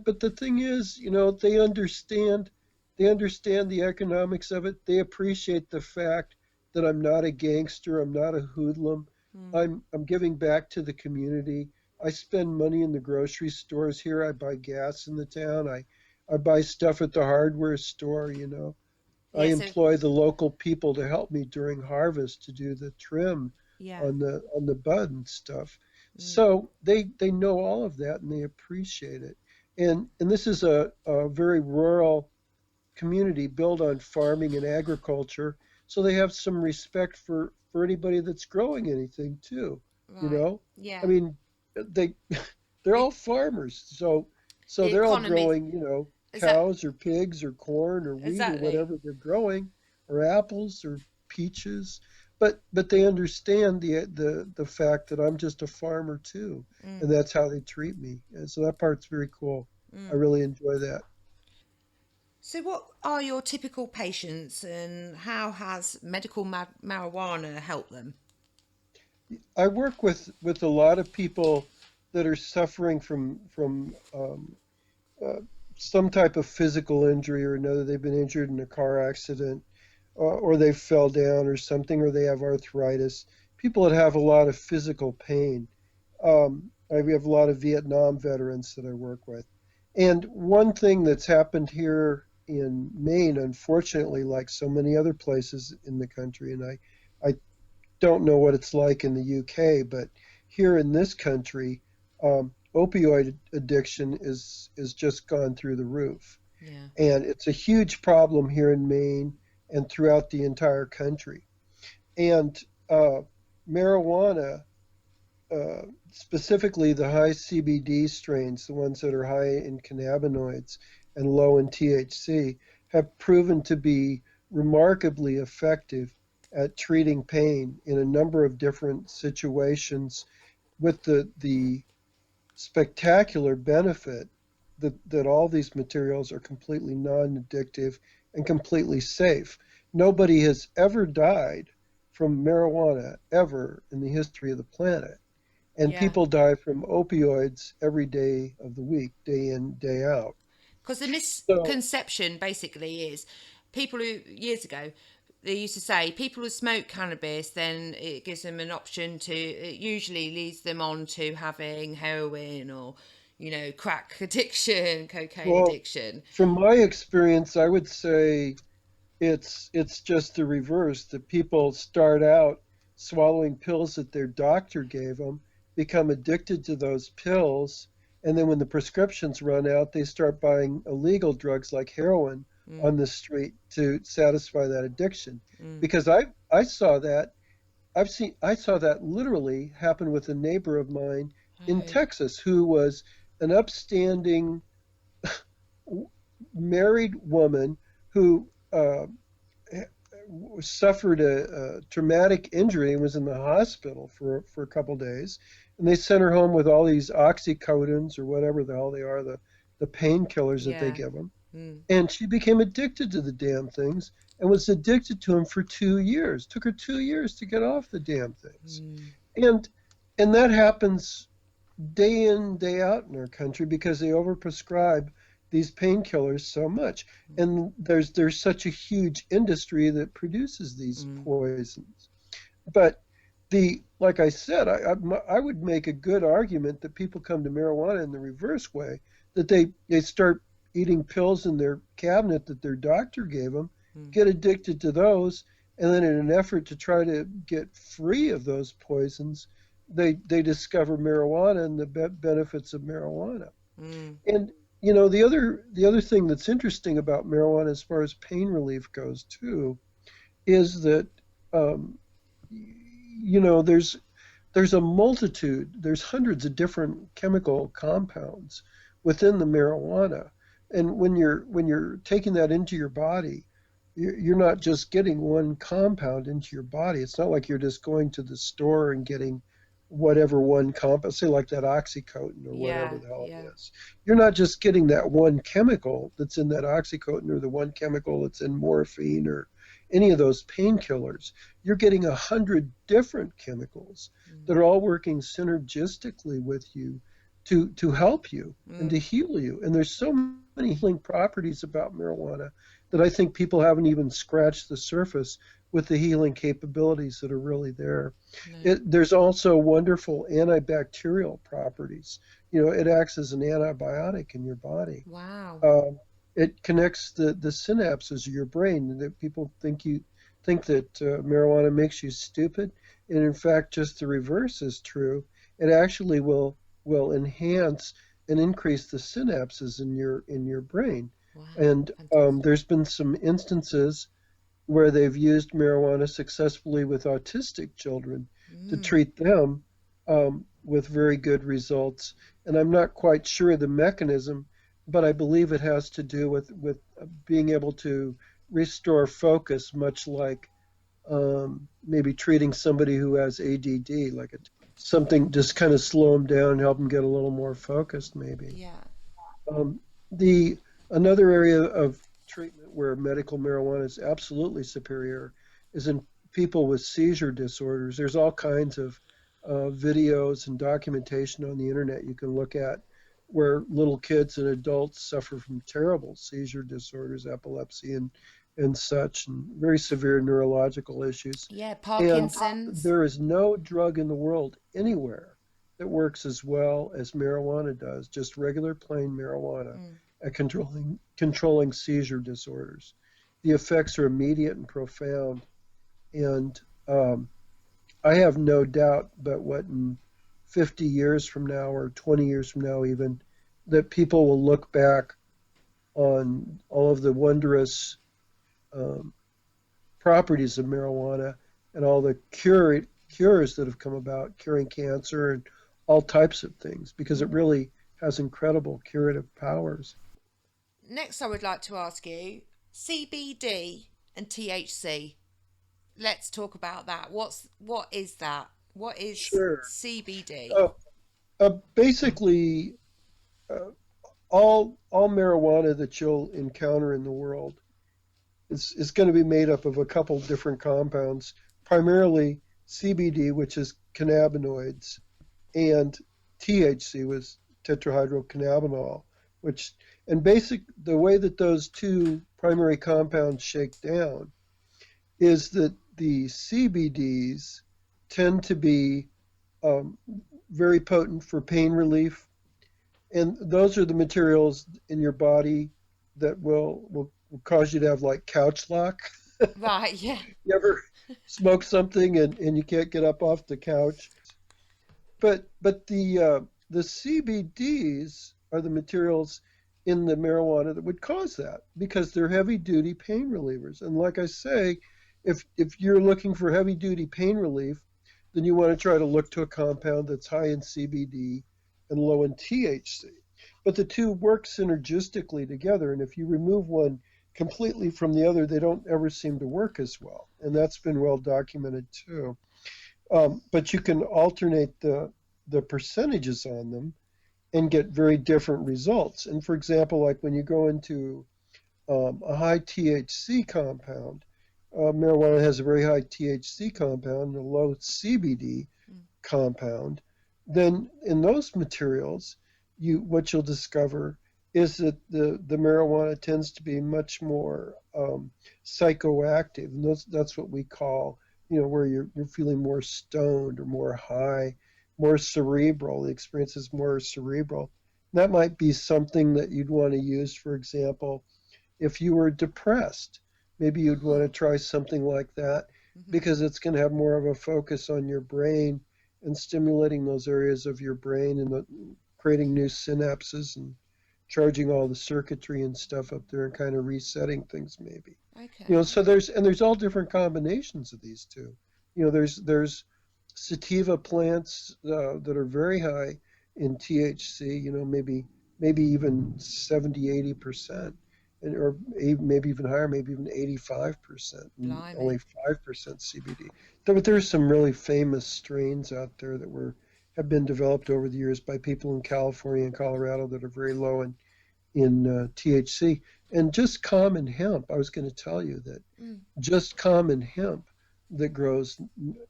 but the thing is, they understand the economics of it. They appreciate the fact that I'm not a gangster, I'm not a hoodlum. Mm, I'm giving back to the community. I spend money in the grocery stores here. I buy gas in the town. I buy stuff at the hardware store. I yeah. So employ the local people to help me during harvest to do the trim yeah. on the bud and stuff. Mm, So they know all of that and they appreciate it. And this is a very rural community built on farming and agriculture. So they have some respect for anybody that's growing anything too, you right. know? I Yeah. mean, they they're The all farmers. So the they're all economy growing, is that cows or pigs or corn or wheat or exactly. whatever they're growing, or apples or peaches. But they understand the fact that I'm just a farmer too, and Mm, that's how they treat me. And so that part's very cool. I mm. really enjoy that. So, what are your typical patients, and how has medical marijuana helped them? I work with a lot of people that are suffering from uh, some type of physical injury or another. They've been injured in a car accident, or they fell down or something, or they have arthritis. People that have a lot of physical pain. We have a lot of Vietnam veterans that I work with. And one thing that's happened here in Maine, unfortunately, like so many other places in the country, and I don't know what it's like in the UK, but here in this country, opioid addiction is just gone through the roof, Yeah. and it's a huge problem here in Maine and throughout the entire country. And uh, marijuana, specifically the high CBD strains, the ones that are high in cannabinoids and low in THC, have proven to be remarkably effective at treating pain in a number of different situations, with the spectacular benefit that all these materials are completely non-addictive and completely safe. Nobody has ever died from marijuana ever in the history of the planet. And Yeah. people die from opioids every day of the week, day in, day out. Because the So, misconception basically is people who, years ago, they used to say people who smoke cannabis, then it gives them an option to, it usually leads them on to having heroin or, crack addiction, cocaine well, addiction. from my experience, I would say it's just the reverse. That people start out swallowing pills that their doctor gave them, become addicted to those pills, and then when the prescriptions run out, they start buying illegal drugs like heroin Mm, on the street to satisfy that addiction. mm, Because I saw that I saw that literally happen with a neighbor of mine in oh, Texas who was an upstanding married woman who suffered a traumatic injury and was in the hospital for a couple of days. And they sent her home with all these oxycodons or whatever the hell they are, the painkillers that they yeah. give them. Mm, And she became addicted to the damn things and was addicted to them for 2 years. Took her 2 years to get off the damn things. mm, And and that happens day in, day out in our country because they overprescribe these painkillers so much. And there's such a huge industry that produces these mm, poisons. But the like I said, I would make a good argument that people come to marijuana in the reverse way, that they start eating pills in their cabinet that their doctor gave them, mm, get addicted to those, and then in an effort to try to get free of those poisons, they discover marijuana and the benefits of marijuana. mm, And the other thing that's interesting about marijuana as far as pain relief goes too is that um, there's a multitude, there's hundreds of different chemical compounds within the marijuana, and when you're taking that into your body, you're not just getting one compound into your body. It's not like you're just going to the store and getting whatever one compound, say like that oxycodone or Yeah, whatever the hell yeah. it is. You're not just getting that one chemical that's in that oxycodone or the one chemical that's in morphine or any of those painkillers. You're getting 100 different chemicals that are all working synergistically with you to help you and to heal you. And there's so many healing properties about marijuana that I think people haven't even scratched the surface with the healing capabilities that are really there. No. There's also wonderful antibacterial properties. It acts as an antibiotic in your body. Wow. It connects the synapses of your brain. That people think that marijuana makes you stupid, and in fact, just the reverse is true. It actually will enhance and increase the synapses in your brain. Wow. And Fantastic. there's been some instances where they've used marijuana successfully with autistic children to treat them with very good results. And I'm not quite sure the mechanism, but I believe it has to do with being able to restore focus, much like maybe treating somebody who has ADD, like something just kind of slow them down, help them get a little more focused, maybe. Yeah. The another area of treatment where medical marijuana is absolutely superior is in people with seizure disorders. There's all kinds of videos and documentation on the internet you can look at where little kids and adults suffer from terrible seizure disorders, epilepsy and such, and very severe neurological issues. Yeah, And Parkinson's. there is no drug in the world anywhere that works as well as marijuana does, just regular plain marijuana at controlling seizure disorders. The effects are immediate and profound, and I have no doubt but what in 50 years from now or 20 years from now even, that people will look back on all of the wondrous properties of marijuana and all the cures that have come about, curing cancer and all types of things, because it really has incredible curative powers. Next, I would like to ask you CBD and THC. Let's talk about that. What is that? What is Sure. CBD? Basically, uh, all marijuana that you'll encounter in the world is going to be made up of a couple different compounds, primarily CBD, which is cannabinoids, and THC was tetrahydrocannabinol, which and the way that those two primary compounds shake down is that the CBDs tend to be um, very potent for pain relief, and those are the materials in your body that will cause you to have like couch lock. Right, yeah. You ever smoke something and you can't get up off the couch? But the CBDs are the materials in the marijuana that would cause that because they're heavy duty pain relievers. And like I say, if you're looking for heavy duty pain relief, then you want to try to look to a compound that's high in CBD and low in THC. But the two work synergistically together, and if you remove one completely from the other, they don't ever seem to work as well. And that's been well documented too. But you can alternate the percentages on them and get very different results. And for example, like when you go into a high THC compound, marijuana has a very high THC compound and a low CBD compound, then in those materials, what you'll discover is that the marijuana tends to be much more psychoactive, and that's what we call, where you're feeling more stoned or more high, more cerebral. The experience is more cerebral. That might be something that you'd want to use, for example, if you were depressed. Maybe you'd want to try something like that because it's going to have more of a focus on your brain and stimulating those areas of your brain and creating new synapses and charging all the circuitry and stuff up there and kind of resetting things maybe. Okay. So there's all different combinations of these two. There's sativa plants that are very high in THC, maybe even 70, 80%. or maybe even higher, maybe even 85%, and Blimey. only 5% CBD. But there's some really famous strains out there that have been developed over the years by people in California and Colorado that are very low in THC. And just common hemp, I was going to tell you that Mm. just common hemp that grows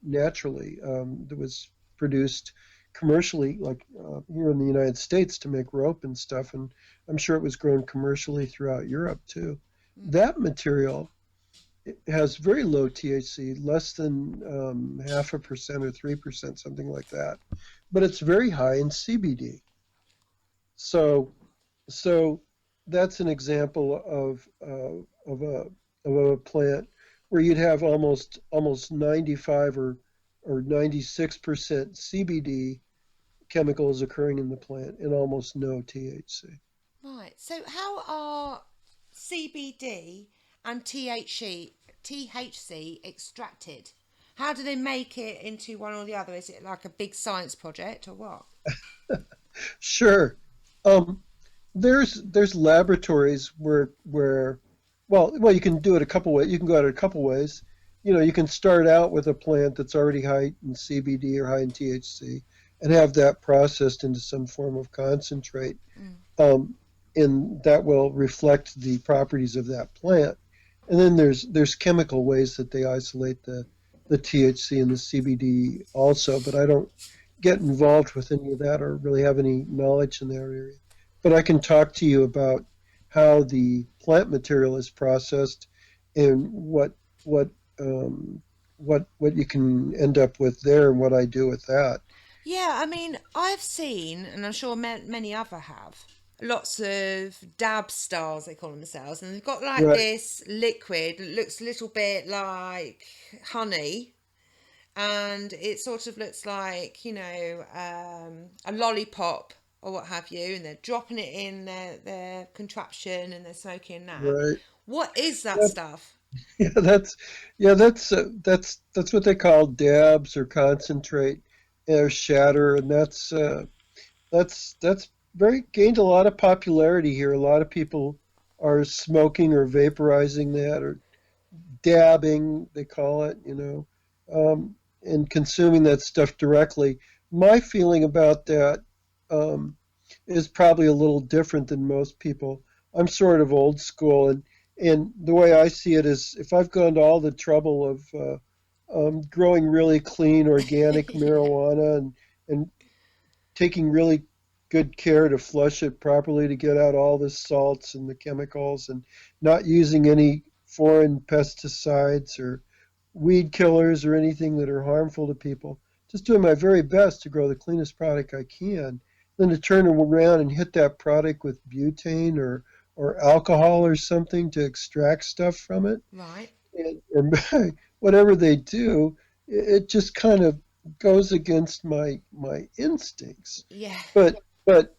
naturally, that was produced commercially, like here in the United States to make rope and stuff, and I'm sure it was grown commercially throughout Europe too. Mm. That material, it has very low THC, less than 0.5% or 3%, something like that, but it's very high in CBD. So so that's an example of a plant where you'd have almost 95 or 96% CBD chemicals occurring in the plant and almost no THC. Right. So how are CBD and THC extracted? How do they make it into one or the other? Is it like a big science project or what? Sure. Um, there's laboratories where well you can do it a couple ways. You can go at it a couple ways. You can start out with a plant that's already high in CBD or high in THC and have that processed into some form of concentrate, Mm. um, and that will reflect the properties of that plant. And then there's chemical ways that they isolate the THC and the CBD also, but I don't get involved with any of that or really have any knowledge in that area. But I can talk to you about how the plant material is processed and what what you can end up with there and what I do with that. Yeah, I mean, I've seen, and I'm sure many other have, lots of dab stars, they call themselves, and they've got like Right, this liquid that looks a little bit like honey, and it sort of looks like, a lollipop or what have you, and they're dropping it in their contraption and they're smoking that. right. What is that That, stuff? yeah, that's what they call dabs or concentrate or shatter, and that's very gained a lot of popularity here. A lot of people are smoking or vaporizing that or dabbing, they call it, and consuming that stuff directly. My feeling about that um, is probably a little different than most people. I'm sort of old school, and the way I see it is if I've gone to all the trouble of growing really clean organic Yeah. marijuana and taking really good care to flush it properly to get out all the salts and the chemicals and not using any foreign pesticides or weed killers or anything that are harmful to people. Just doing my very best to grow the cleanest product I can. Then to turn around and hit that product with butane or alcohol or something to extract stuff from it, Right. or whatever they do, it just kind of goes against my instincts. Yeah.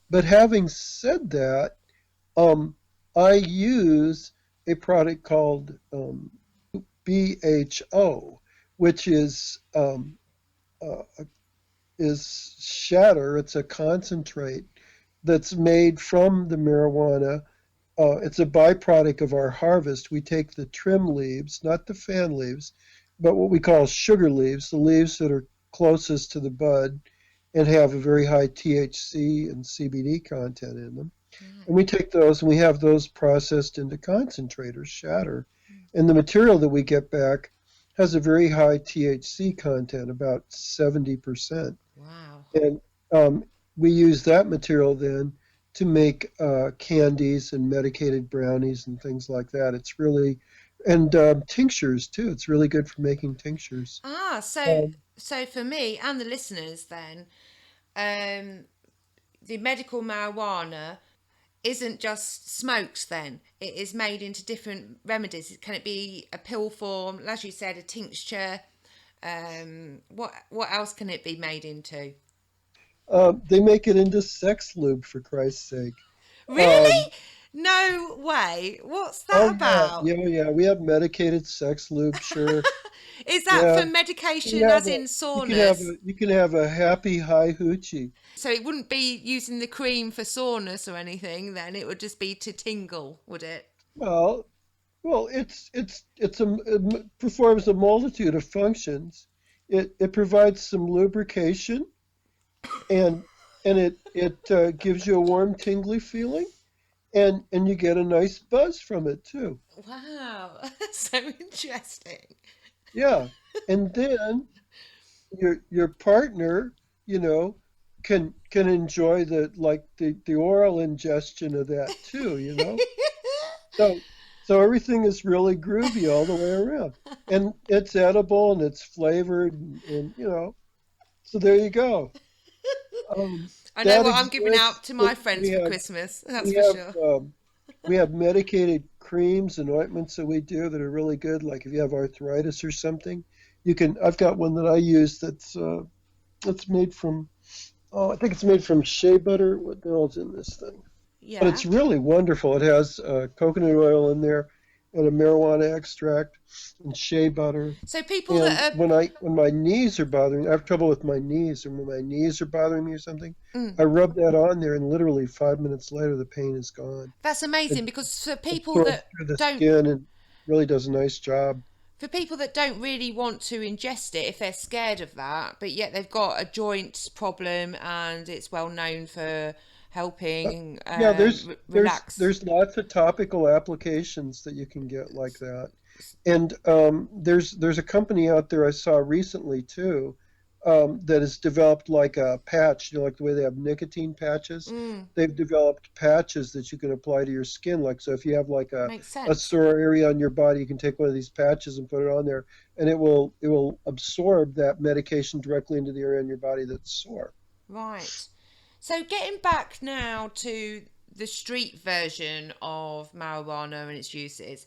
But having said that, um, I use a product called BHO, which uh, is shatter. It's a concentrate that's made from the marijuana. It's a byproduct of our harvest. We take the trim leaves, not the fan leaves, but what we call sugar leaves, the leaves that are closest to the bud and have a very high THC and CBD content in them. Right. And we take those and we have those processed into concentrators, shatter. And the material that we get back has a very high THC content, about 70%. Wow. And we use that material then to make candies and medicated brownies and things like that. It's really, and tinctures too. It's really good for making tinctures. Ah, so Um, so for me and the listeners then, um, the medical marijuana isn't just smoked then. It is made into different remedies. Can it be a pill form, as you said, a tincture? What else can it be made into? they make it into sex lube, for Christ's sake. Um, Really? No way. What's that oh yeah, about? yeah, yeah. We have medicated sex lube, sure. Is that Yeah, for you medication have as a in you soreness? you can have a happy high hoochie. So it wouldn't be using the cream for soreness or anything then, it would just be to tingle, would it? Well, well, it performs a multitude of functions. It provides some lubrication, and it gives you a warm, tingly feeling, and you get a nice buzz from it too. Wow, that's so interesting. Yeah, and then your partner, you know, can enjoy the oral ingestion of that too. So so everything is really groovy all the way around, and it's edible and it's flavored, and so there you go. I know That what I'm giving exists. out to my We friends for have Christmas, that's we for have sure. we have medicated creams and ointments that we do that are really good. Like if you have arthritis or something, you can. I've got one that I use that's made from. Oh, I think it's made from shea butter. What the hell's in this thing? But Yeah. it's really wonderful. It has coconut oil in there and a marijuana extract and shea butter. So people And that when my knees are bothering me, I have trouble with my knees, and when my knees are bothering me or something, are, I rub that on there, and literally 5 minutes later, the pain is gone. that's It amazing because absorbs through the skin and really does a nice job. for people that don't really want to ingest it if they're scared of that, but yet they've got a joint problem and it's well known for Uh, helping yeah, relax. there's lots of topical applications that you can get like that. And there's a company out there I saw recently too, that has developed like a patch, like the way they have nicotine patches. Mm, They've developed patches that you can apply to your skin. Like so, if you have like makes a sense. sore area on your body, you can take one of these patches and put it on there, and it will absorb that medication directly into the area on your body that's sore. Right. So getting back now to the street version of marijuana and its uses,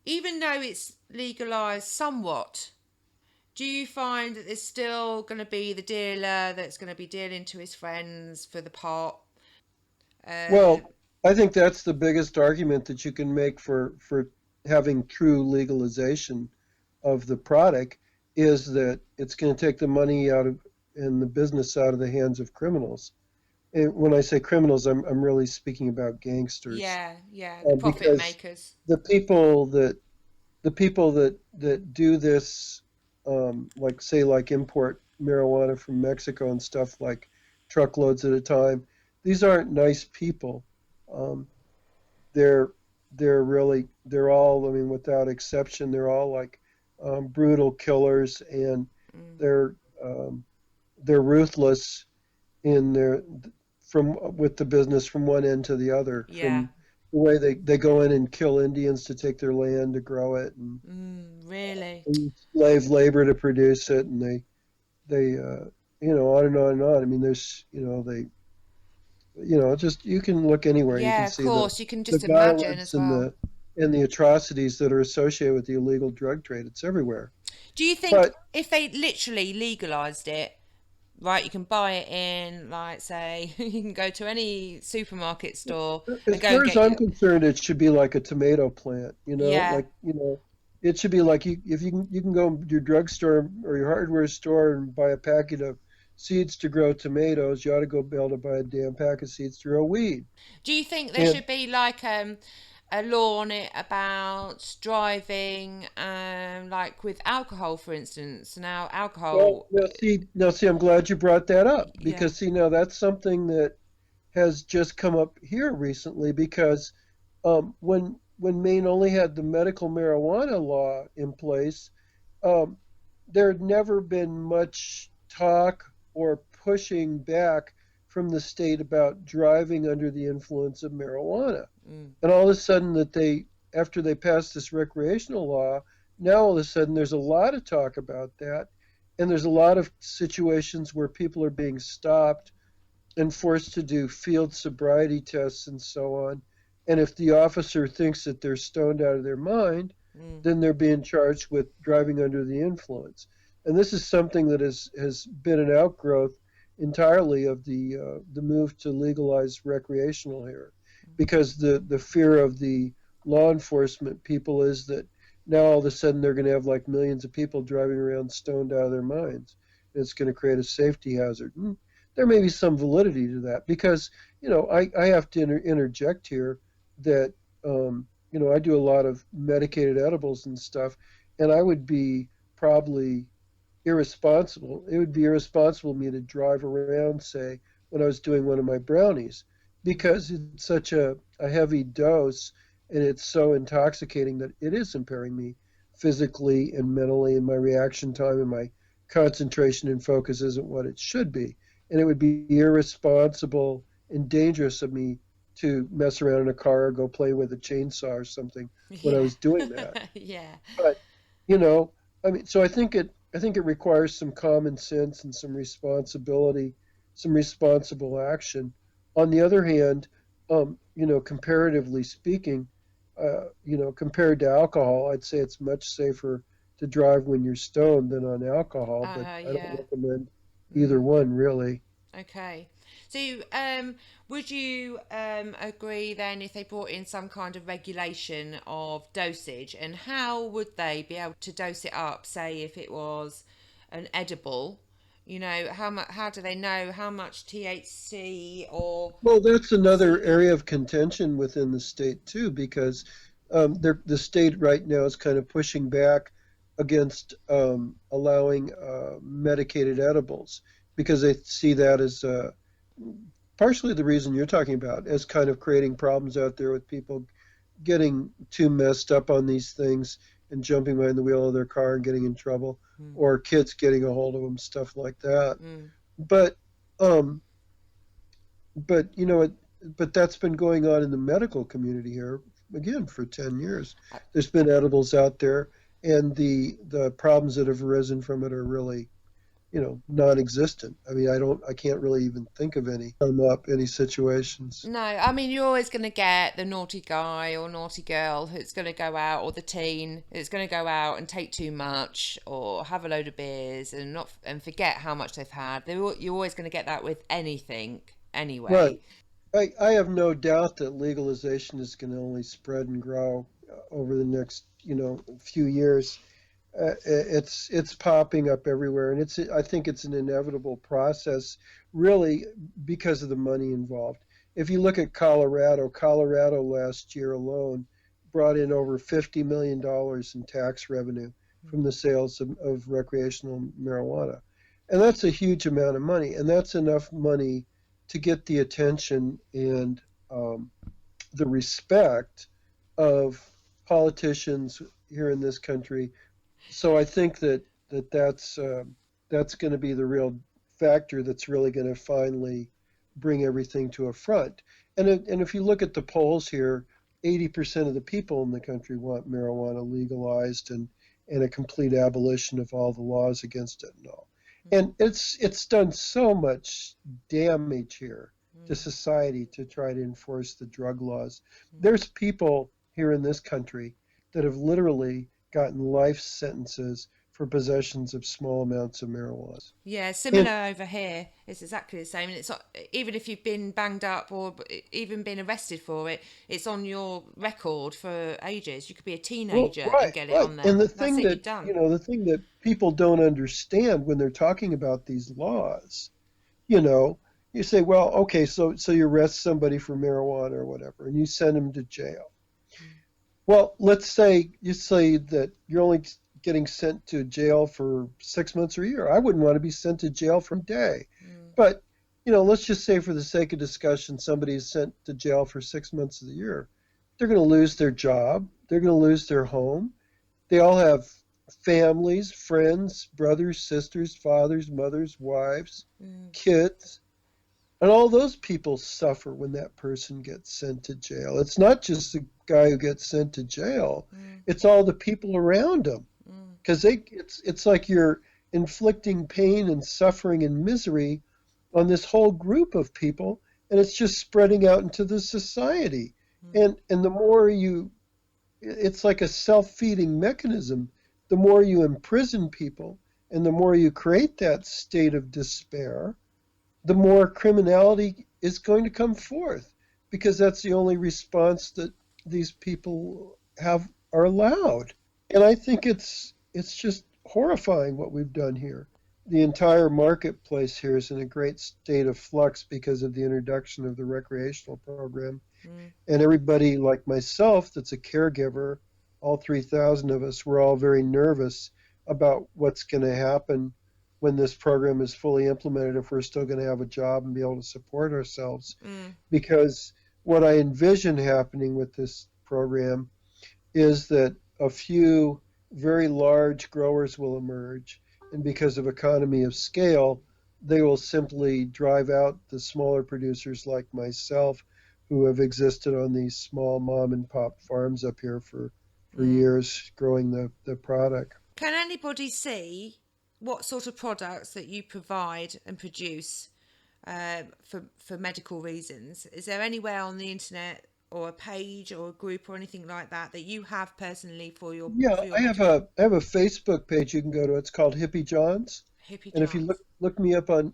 even though it's legalized somewhat, do you find that there's still going to be the dealer that's going to be dealing to his friends for the pot? Uh, Well, I think that's the biggest argument that you can make for having true legalization of the product is that it's going to take the money out of and the business out of the hands of criminals. And when I say criminals, I'm really speaking about gangsters, yeah, yeah, the profit because makers. the people that the people that do this, like import marijuana from Mexico and stuff like truckloads at a time, these aren't nice people. Um, they're they're all, I mean, without exception, they're all like brutal killers, and Mm, they're um, they're ruthless in their from with the business from one end to the other. yeah. From the way they go in and kill Indians to take their land to grow it, Really? and slave labor to produce it, and they on and on and on. I mean, there's they just you can look anywhere, you can Yeah, of see the course. You can the just imagine violence as and well. the atrocities that are associated with the illegal drug trade. It's everywhere. Do you think But if they literally legalized it, right, you can buy it in, like, say, you can go to any supermarket store and as go and far as get I'm your. concerned, it should be like a tomato plant. Yeah. Like it should be like if you can go to your drugstore or your hardware store and buy a packet of seeds to grow tomatoes, you ought to go be able to buy a damn pack of seeds to grow weed. Do you think there And should be like a law on it about driving, like with alcohol, for instance? Now, well, alcohol, now see, I'm glad you brought that up, yeah. because see, now that's something that has just come up here recently, because when Maine only had the medical marijuana law in place, um, there had never been much talk or pushing back from the state about driving under the influence of marijuana. Mm, And all of a sudden, after they passed this recreational law, now all of a sudden there's a lot of talk about that, and there's a lot of situations where people are being stopped and forced to do field sobriety tests and so on. And if the officer thinks that they're stoned out of their mind, mm, then they're being charged with driving under the influence. And this is something that has been an outgrowth entirely of the move to legalize recreational here, because the fear of the law enforcement people is that now all of a sudden they're going to have like millions of people driving around stoned out of their minds. And it's going to create a safety hazard. There may be some validity to that, because I have to interject here that I do a lot of medicated edibles and stuff, and I would be probably irresponsible. It would be irresponsible of me to drive around, say, when I was doing one of my brownies, because it's such a heavy dose and it's so intoxicating that it is impairing me physically and mentally, and my reaction time and my concentration and focus isn't what it should be. And it would be irresponsible and dangerous of me to mess around in a car or go play with a chainsaw or something when I Yeah. was doing that. Yeah. But you know, I mean, so I think it requires some common sense and some responsibility, some responsible action. On the other hand, comparatively speaking, compared to alcohol, I'd say it's much safer to drive when you're stoned than on alcohol, but I don't Yeah. recommend either Mm. one really. Okay. So, would you agree then if they brought in some kind of regulation of dosage, and how would they be able to dose it up? Say, if it was an edible, how much? How do they know how much THC or Well, that's another CB? area of contention within the state too, because the state right now is kind of pushing back against allowing medicated edibles because they see that as partially the reason you're talking about, as kind of creating problems out there with people getting too messed up on these things and jumping behind the wheel of their car and getting in trouble, Mm, or kids getting a hold of them, stuff like that. mm, But um, but but that's been going on in the medical community here again for 10 years. uh, There's been edibles out there, and the problems that have arisen from it are really, non-existent. I mean, I can't really even think of any come up, any situations. no, I mean you're always going to get the naughty guy or naughty girl who's going to go out, or the teen who's going to go out and take too much or have a load of beers and not and forget how much they've had. You're always going to get that with anything Right. anyway. I have no doubt that legalization is going to only spread and grow over the next, few years. It's popping up everywhere, and I think it's an inevitable process, really, because of the money involved. If you look at Colorado last year alone brought in over $50 million in tax revenue from the sales of recreational marijuana, and that's a huge amount of money, and that's enough money to get the attention and um, the respect of politicians here in this country. So I think that's going to be the real factor that's really going to finally bring everything to a front. And if you look at the polls here, 80% of the people in the country want marijuana legalized and a complete abolition of all the laws against it and all. And it's done so much damage here to Mm, society to try to enforce the drug laws. mm. There's people here in this country that have literally gotten life sentences for possessions of small amounts of marijuana. Yeah, And similar over here. It's exactly the same, and it's not, even if you've been banged up or even been arrested for it, it's on your record for ages. You could be a well, teenager and right, get it right. on And there. That's it. You're done. the thing that people don't understand when they're talking about these laws, you know, you say, well, okay, so you arrest somebody for marijuana or whatever, and you send them to jail. Well, let's say you say that you're only getting sent to jail for 6 months or a year. I wouldn't want to be sent to jail for a day. Mm, But, let's just say for the sake of discussion, somebody is sent to jail for 6 months of the year. They're going to lose their job. They're going to lose their home. They all have families, friends, brothers, sisters, fathers, mothers, wives, mm, kids. And all those people suffer when that person gets sent to jail. It's not just the guy who gets sent to jail, mm, it's all the people around him. mm, Because it's like you're inflicting pain and suffering and misery on this whole group of people, and it's just spreading out into the society. mm, And the more it's like a self-feeding mechanism. The more you imprison people and the more you create that state of despair, the more criminality is going to come forth, because that's the only response that these people have are allowed. And I think it's just horrifying what we've done here. The entire marketplace here is in a great state of flux because of the introduction of the recreational program And everybody like myself that's a caregiver, all 3,000 of us, we're all very nervous about what's going to happen when this program is fully implemented, if we're still going to have a job and be able to support ourselves. Because what I envision happening with this program is that a few very large growers will emerge, and because of economy of scale, they will simply drive out the smaller producers like myself who have existed on these small mom and pop farms up here for years growing the product. Can anybody see what sort of products that you provide and produce for medical reasons? Is there anywhere on the internet or a page or a group or anything like that that you have personally for your? Yeah, for your I have a Facebook page you can go to. It's called Hippie Johns. Hippie And if you look me up on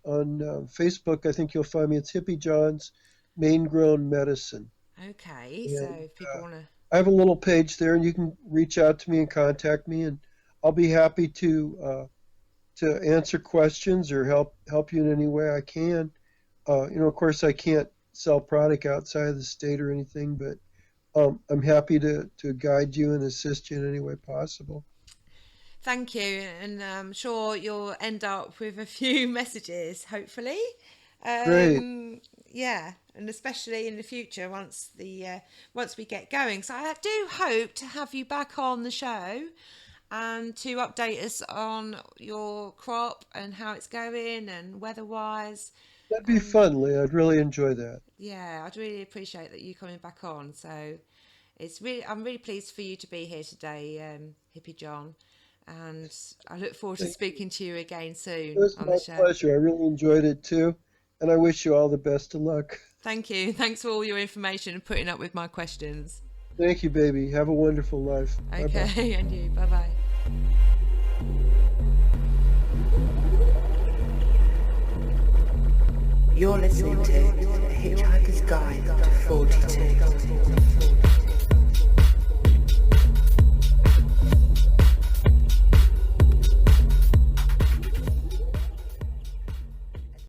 Facebook, I think you'll find me. It's Hippie Johns, Maine Grown Medicine. Okay, so if people want to, I have a little page there, and you can reach out to me and contact me, and I'll be happy to answer questions or help you in any way I can. Of course, I can't sell product outside of the state or anything, but I'm happy to guide you and assist you in any way possible. Thank you, and I'm sure you'll end up with a few messages, hopefully. Great. Yeah, and especially in the future once we get going. So I do hope to have you back on the show and to update us on your crop and how it's going and weather-wise. That'd be fun, Lee. I'd really enjoy that. Yeah, I'd really appreciate that you coming back on. So I'm really pleased for you to be here today, Hippie John. And I look forward to speaking to you again soon. It was my pleasure. I really enjoyed it too. And I wish you all the best of luck. Thank you. Thanks for all your information and putting up with my questions. Thank you, baby. Have a wonderful life. Okay, Bye-bye. And you. Bye-bye. You're listening to A Hitchhiker's Guide to 42.